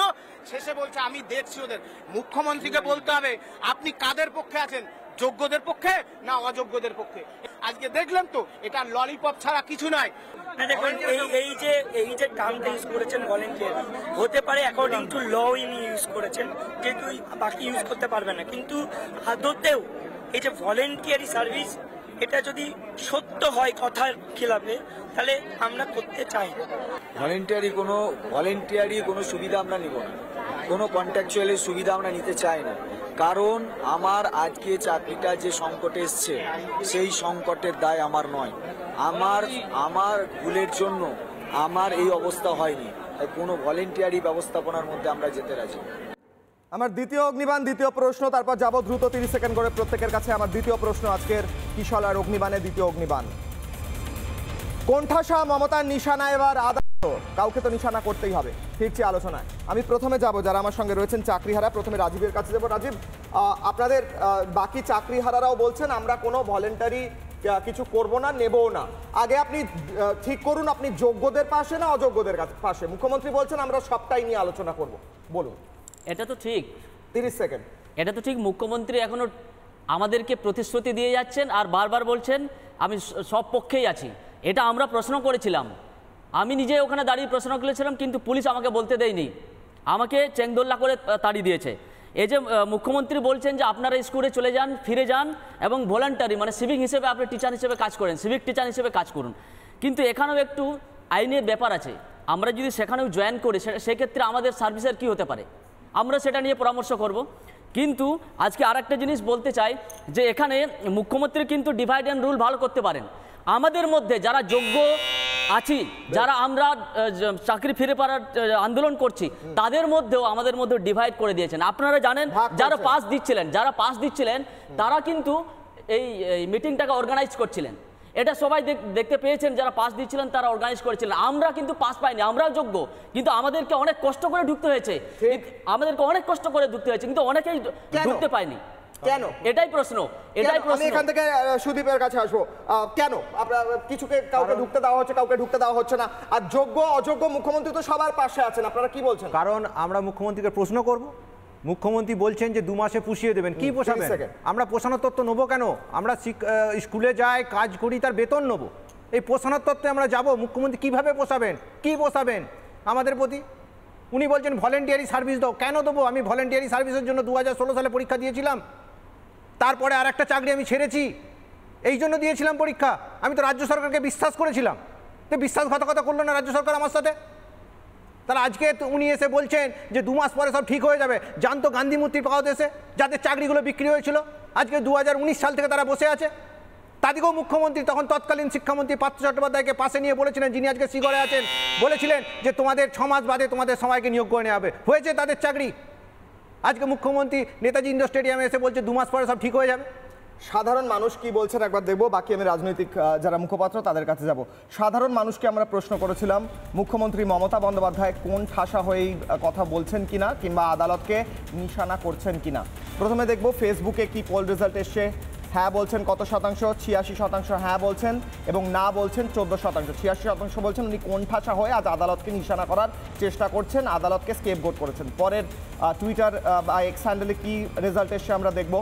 শেষে বলছে আমি দেখছি ওদের। মুখ্যমন্ত্রীকে বলতে হবে আপনি কাদের পক্ষে আছেন, যোগ্যদের পক্ষে না অযোগ্যদের পক্ষে। আজকে দেখলেন তো, এটা ললিপপ ছাড়া কিছু নয়। দেখুন এই যে টার্মটা ইউজ করেছেন ভলেন্টিয়ার, হতে পারে অ্যাকর্ডিং টু ল ইনি ইউজ করেছেন, যে কেউ বাকি ইউজ করতে পারবে না, কিন্তু আদতেও এই যে ভলেন্টিয়ারি সার্ভিস, এটা যদি সত্য হয় কথার খিলাফে, তাহলে আমরা করতে চাই না। ভলেন্টিয়ারি কোনো সুবিধা আমরা নিব না, কোনো কন্ট্রাকচুয়ালের সুবিধা আমরা নিতে চাই না। কারণ আমার আজকে চাকরিটা যে সংকটে এসছে, সেই সংকটের দায় আমার নয়। আমার ভুলের জন্য আমার এই অবস্থা হয়নি, তাই কোনো ভলেন্টিয়ারি ব্যবস্থাপনার মধ্যে আমরা যেতে রাজি। আমার দ্বিতীয় অগ্নিবাণ, দ্বিতীয় প্রশ্ন, তারপর যাব দ্রুত 30 সেকেন্ড করে প্রত্যেকের কাছে। আমার দ্বিতীয় প্রশ্ন আজকের কিশলার অগ্নিবাণে দ্বিতীয় অগ্নিবাণ। কোণঠাসা মমতার নিশানা এবার আদালত, কাউকে তো নিশানা করতেই হবে। ফিরছি আলোচনায়। আমি প্রথমে যাব যারা আমার সঙ্গে রয়েছেন চাকরিহারা, প্রথমে রাজীবের কাছে যাব। রাজীব, আপনাদের বাকি চাকরিহারারাও বলছেন আমরা কোনো ভলেন্টারি কিছু করব না, নেবও না। আগে আপনি ঠিক করুন, আপনি যোগ্যদের পাশে না অযোগ্যদের পাশে? মুখ্যমন্ত্রী বলছেন আমরা সবটাই নিয়ে আলোচনা করব, বলুন। এটা তো ঠিক, 30 সেকেন্ড। এটা তো ঠিক, মুখ্যমন্ত্রী এখনো আমাদেরকে প্রতিশ্রুতি দিয়ে যাচ্ছেন আর বারবার বলছেন আমি সব পক্ষেই আছি। এটা আমরা প্রশ্ন করেছিলাম, আমি নিজে ওখানে দাঁড়িয়ে প্রশ্ন করেছিলাম, কিন্তু পুলিশ আমাকে বলতে দেয়নি, আমাকে চেংদোল্লা করে তাড়িয়ে দিয়েছে। এই যে মুখ্যমন্ত্রী বলছেন যে আপনারা স্কুলে চলে যান, ফিরে যান এবং ভলান্টারি মানে সিভিক হিসেবে আপনি টিচার হিসেবে কাজ করেন, সিভিক টিচার হিসেবে কাজ করুন, কিন্তু এখানেও একটু আইনের ব্যাপার আছে। আমরা যদি সেখানেও জয়েন করি সেক্ষেত্রে আমাদের সার্ভিসের কি হতে পারে, আমরা সেটা নিয়ে পরামর্শ করব। কিন্তু আজকে আরেকটা জিনিস বলতে চাই যে এখানে মুখ্যমন্ত্রী কিন্তু ডিভাইড অ্যান্ড রুল ভালো করতে পারেন। আমাদের মধ্যে যারা যোগ্য আছি, যারা আমরা চাকরি ফিরে পাওয়ার আন্দোলন করছি, তাদের মধ্যেও আমাদের মধ্যে ডিভাইড করে দিয়েছেন। আপনারা জানেন যারা পাস দিচ্ছিলেন তারা কিন্তু এই মিটিংটাকে অর্গানাইজ করছিলেন, এটা সবাই দেখতে পেয়েছেন। যারা পাস দিচ্ছিলেন তারা অর্গানাইজ করেছিলেন, আমরা কিন্তু পাস পাইনি, আমরাও যোগ্য, কিন্তু আমাদেরকে অনেক কষ্ট করে ঢুকতে হয়েছে, কিন্তু অনেকেই ঢুকতে পায়নি। কেন? এটাই প্রশ্ন। আমি এখান থেকে সুদীপের কাছে আসবো। কেন কিছুকে কাউকে ঢুকতে দেওয়া হচ্ছে, কাউকে ঢুকতে দেওয়া হচ্ছে না? আর যোগ্য অযোগ্য মুখ্যমন্ত্রী তো সবার পাশে আছেন, আপনারা কি বলছেন? কারণ আমরা মুখ্যমন্ত্রীকে প্রশ্ন করব, মুখ্যমন্ত্রী বলছেন যে 2 মাসে পুষিয়ে দেবেন। কি পোষাবেন? আমরা পোষানোর তত্ত্ব নেবো কেন? আমরা স্কুলে যাই, কাজ করি, তার বেতন নেবো। এই পোষানোর তত্ত্বে আমরা যাব, মুখ্যমন্ত্রী কিভাবে পোষাবেন, কি পোষাবেন আমাদের প্রতি? উনি বলছেন ভলেন্টিয়ারি সার্ভিস দাও। কেন দেবো? আমি ভলেন্টিয়ারি সার্ভিসের জন্য 2016 সালে পরীক্ষা দিয়েছিলাম, তারপরে আর একটা চাকরি আমি ছেড়েছি, এই জন্য দিয়েছিলাম পরীক্ষা। আমি তো রাজ্য সরকারকে বিশ্বাস করেছিলাম, তো বিশ্বাসঘাতকতা করলো না রাজ্য সরকার আমার সাথে। তাহলে আজকে উনি এসে বলছেন যে 2 মাস পরে সব ঠিক হয়ে যাবে। জানতো গান্ধী মূর্তির পাওয়া দেশে যাদের চাকরিগুলো বিক্রি হয়েছিল, আজকে 2019 সাল থেকে তারা বসে আছে। তাদেরকেও মুখ্যমন্ত্রী তখন তৎকালীন শিক্ষামন্ত্রী পার্থ চট্টোপাধ্যায়কে পাশে নিয়ে বলেছিলেন, যিনি আজকে শিগরে আছেন, বলেছিলেন যে তোমাদের 6 মাস বাদে তোমাদের সবাইকে নিয়োগ করে নেওয়া হবে। হয়েছে তাদের চাকরি। আজকে মুখ্যমন্ত্রী নেতাজি ইন্ডোর স্টেডিয়ামে এসে বলছে 2 মাস পরে সব ঠিক হয়ে যাবে। সাধারণ মানুষ কি বলছেন একবার দেখবো, বাকি আমি রাজনৈতিক যারা মুখপাত্র তাদের কাছে যাব। সাধারণ মানুষকে আমরা প্রশ্ন করেছিলাম মুখ্যমন্ত্রী মমতা বন্দ্যোপাধ্যায় কোন ঠাসা হয়েই কথা বলছেন কিনা, কিংবা আদালতকে নিশানা করছেন কিনা। প্রথমে দেখবো ফেসবুকে কি পোল রেজাল্ট এসছে। হ্যাঁ বলছেন কত শতাংশ? 86% হ্যাঁ বলছেন এবং না বলছেন 14%। 86% বলছেন উনি কোণঠাসা হয়ে আজ আদালতকে নিশানা করার চেষ্টা করছেন, আদালতকে স্কেপগোট করেছেন। পরের টুইটার বা এক্স হ্যান্ডেলে কি রেজাল্ট এসছে আমরা দেখব।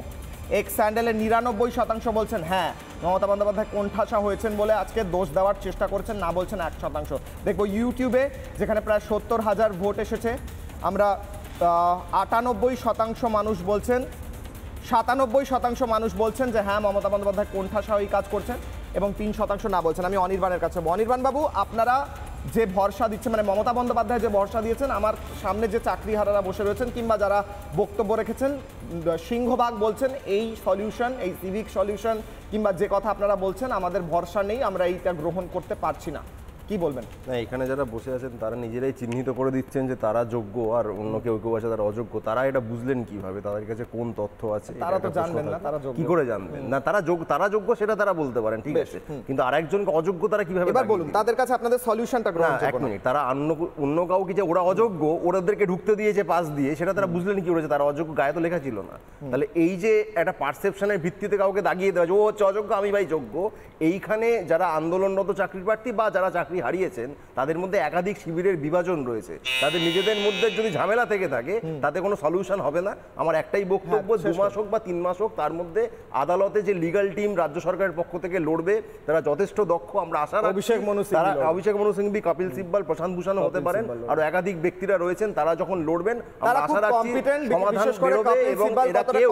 এক্স হ্যান্ডেলে 99% বলছেন হ্যাঁ মমতা বন্দ্যোপাধ্যায় কোণঠাসা হয়েছেন বলে আজকে দোষ দেওয়ার চেষ্টা করছেন, না বলছেন 1%। দেখবো ইউটিউবে যেখানে প্রায় 70,000 ভোট এসেছে, আমরা 98% মানুষ বলছেন, 97% মানুষ বলছেন যে হ্যাঁ মমতা বন্দ্যোপাধ্যায় কোণঠাসা হয়ে কাজ করছেন এবং 3% না বলছেন। আমি অনির্বাণের কাছে, অনির্বাণ বাবু আপনারা যে ভরসা দিচ্ছেন, মানে মমতা বন্দ্যোপাধ্যায় যে ভরসা দিয়েছেন, আমার সামনে যে চাকরিহারারা বসে রয়েছেন কিংবা যারা বক্তব্য রেখেছেন সিংহভাগ বলছেন এই সলিউশন, এই সিভিক সলিউশন কিংবা যে কথা আপনারা বলছেন আমাদের ভরসা নেই, আমরা এইটা গ্রহণ করতে পারছি না, কি বলবেন? না, এখানে যারা বসে আছেন তারা নিজেরাই চিহ্নিত করে দিচ্ছেন যে তারা যোগ্য আর অন্য কেউ কেউ আছে তারা অযোগ্য। তারা এটা বুঝলেন কিভাবে? তাদের কাছে কোন তথ্য আছে? তারা তো জানবেন না তারা যোগ্য, কি করে জানবেন? না তারা যোগ্য সেটা তারা বলতে পারেন, ঠিক আছে, কিন্তু আরেকজনকে অযোগ্য তারা কিভাবে? এবার বলুন তাদের কাছে আপনাদের সলিউশনটা গ্রহণ করুন। 1 মিনিট, তারা অন্য কাউকে যে ওরা অযোগ্য ওদেরকে ঢুকতে দিয়েছে পাস দিয়ে, সেটা তারা বুঝলেন কি করেছে? তারা অযোগ্য, গায়ে তো লেখা ছিল না। তাহলে এই যে একটা পারসেপশনের ভিত্তিতে কাউকে দাগিয়ে দেওয়া যে ও হচ্ছে অযোগ্য, আমি ভাই যোগ্য, এইখানে যারা আন্দোলনরত চাকরির প্রার্থী বা যারা চাকরি হারিয়েছেন তাদের মধ্যে একাধিক শিবিরের বিভাজন রয়েছে। তাদের নিজেদের মধ্যে যদি ঝামেলা থেকে থাকে তাতে কোনো সলিউশন হবে না। আমার একটাই বক্তব্য, 2 মাস হোক বা 3 মাস হোক, তার মধ্যে আদালতে যে লিগ্যাল টিম রাজ্য সরকারের পক্ষ থেকে লড়বে তারা যথেষ্ট দক্ষ। আমরা আশা রাখি অভিষেক মনু সিংভি, কপিল সিব্বল, প্রশান্ত ভূষণ হতে পারেন, আর একাধিক ব্যক্তিরা রয়েছেন, তারা যখন লড়বেন আমরা আশা রাখছি সমাধান বেরোবে এবং এরা কেউ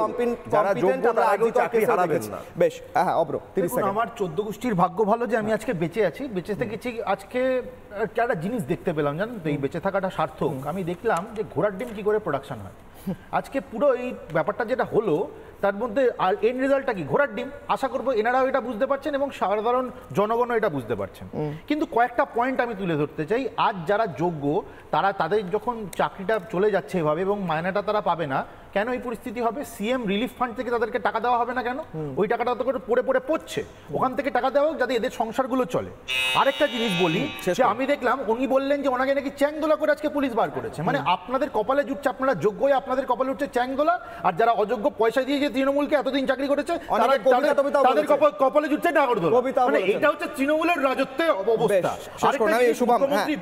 যারা যোগ্য তারা কেউ চাকরি হারাবেন না। বেশ, হ্যাঁ অব্র 30 সেকেন্ড। আমার 14 গোষ্ঠীর ভাগ্য ভালো যে আমি আজকে বেঁচে আছি, বেঁচে থেকেছি। আজকে একটা জিনিস দেখতে পেলাম, জানেন তো, এই বেঁচে থাকাটা সার্থক। আমি দেখলাম যে ঘোড়ার ডিম কি করে প্রোডাকশন হয়। আজকে পুরো এই ব্যাপারটা যেটা হলো তার মধ্যে আর এন্ড রেজাল্টটা কি? ঘোড়ার ডিম। আশা করবো এনারাও এটা বুঝতে পারছেন এবং সাধারণ জনগণও এটা বুঝতে পারছেন। কিন্তু কয়েকটা পয়েন্ট আমি তুলে ধরতে চাই। আজ যারা যোগ্য তাদের যখন চাকরিটা চলে যাচ্ছে এভাবে এবং মায়নাটা তারা পাবে না, কেন এই পরিস্থিতি হবে? সিএম রিলিফ ফান্ড থেকে তাদেরকে টাকা দেওয়া হবে না কেন? ওই টাকাটা তো পড়ে পড়ছে, ওখান থেকে টাকা দেওয়া হোক যাতে এদের সংসারগুলো চলে। আরেকটা জিনিস বলি, যে আমি দেখলাম উনি বললেন যে ওনাকে নাকি চ্যাংদোলা করে আজকে পুলিশ বার করেছে। মানে আপনাদের কপালে জুটছে, আপনারা যোগ্য হয়ে আপনাদের কপালে উঠছে চ্যাংদোলা, আর যারা অযোগ্য পয়সা দিয়ে যে তৃণমূলকে এতদিন চাকরি করেছে তাদের কপালে জুটছে নাগরদোলা। মানে এটা হচ্ছে তৃণমূলের রাজত্বের অবস্থা।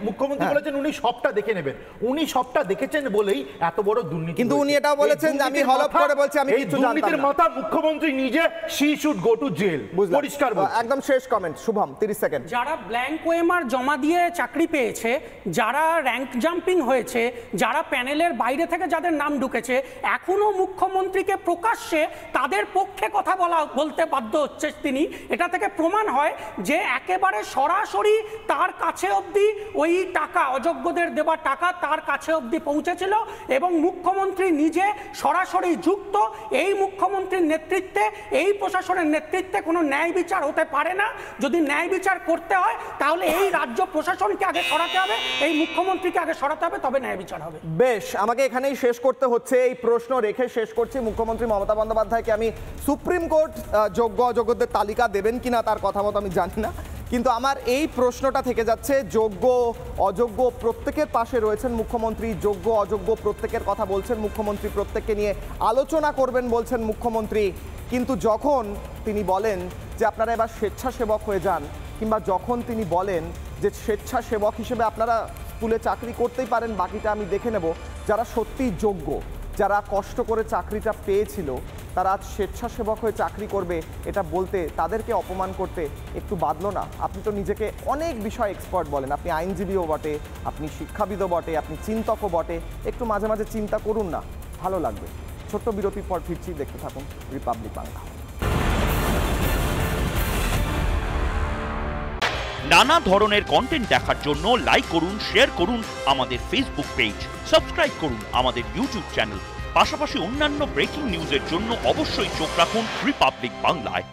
মুখ্যমন্ত্রী বলেছেন উনি সবটা দেখে নেবেন, উনি সবটা দেখেছেন বলেই এত বড় দুর্নীতি। কিন্তু উনি এটাও বলেছেন যে আমি হলফ করে বলছি আমি কিছু জানতাম না। দুর্নীতির মাথা মুখ্যমন্ত্রী নিজে, she should go to jail. পরিষ্কার একদম শেষ কমেন্ট শুভম, 30 সেকেন্ড। যারা ব্ল্যাঙ্ক ওএমআর জমা দিয়ে চাকরি পেয়েছে, যারা র্যাঙ্ক জাম্পিং হয়েছে, যারা প্যানেলের বাইরে থেকে যাদের নাম ঢুকেছে, এখনো মুখ্যমন্ত্রীকে প্রকাশ্যে তাদের পক্ষে কথা বলতে বাধ্য হচ্ছে তিনি। এটা থেকে প্রমাণ হয় যে একেবারে সরাসরি তার কাছে অবধি ওই টাকা, অযোগ্যদের দেওয়া টাকা তার কাছে অবধি পৌঁছেছিল এবং মুখ্যমন্ত্রী নিজে সরাসরি যুক্ত। এই মুখ্যমন্ত্রীর নেতৃত্বে, এই প্রশাসনের নেতৃত্বে কোনো ন্যায় বিচার হতে পারে না। যদি ন্যায় বিচার করতে হয় তাহলে এই রাজ্য প্রশাসনকে আগে সরাতে হবে, এই মুখ্যমন্ত্রীকে আগে সরাতে হবে, তবে ন্যায় বিচার হবে। বেশ, আমাকে এখানেই শেষ করতে হচ্ছে। এই প্রশ্ন রেখে শেষ করছি। মুখ্যমন্ত্রী মমতা বন্দ্যোপাধ্যায়কে আমি সুপ্রিম কোর্ট যোগ্য অযোগ্যদের তালিকা দেবেন কিনা তার কথা মতো আমি জানি না, কিন্তু আমার এই প্রশ্নটা থেকে যাচ্ছে, যোগ্য অযোগ্য প্রত্যেকের পাশে রয়েছেন মুখ্যমন্ত্রী, যোগ্য অযোগ্য প্রত্যেকের কথা বলছেন মুখ্যমন্ত্রী, প্রত্যেককে নিয়ে আলোচনা করবেন বলছেন মুখ্যমন্ত্রী, কিন্তু যখন তিনি বলেন যে আপনারা এবার স্বেচ্ছাসেবক হয়ে যান, কিংবা যখন তিনি বলেন যে স্বেচ্ছাসেবক হিসেবে আপনারা স্কুলে চাকরি করতেই পারেন, বাকিটা আমি দেখে নেব, যারা সত্যিই যোগ্য, যারা কষ্ট করে চাকরিটা পেয়েছিল, তারা আজ স্বেচ্ছাসেবক হয়ে চাকরি করবে, এটা বলতে তাদেরকে অপমান করতে একটু বাধলো না? আপনি তো নিজেকে অনেক বিষয় এক্সপার্ট বলেন, আপনি আইনজীবীও বটে, আপনি শিক্ষাবিদও বটে, আপনি চিন্তকও বটে, একটু মাঝে মাঝে চিন্তা করুন না, ভালো লাগবে। ছোট্ট বিরতির পর ফিরছি, দেখতে থাকুন রিপাবলিক বাংলা। নানা ধরনের কন্টেন্ট দেখার জন্য লাইক করুন, শেয়ার করুন আমাদের ফেসবুক পেজ, সাবস্ক্রাইব করুন আমাদের ইউটিউব চ্যানেল। পাশাপাশি অন্যান্য ব্রেকিং নিউজের জন্য অবশ্যই চোখ রাখুন রিপাবলিক বাংলায়।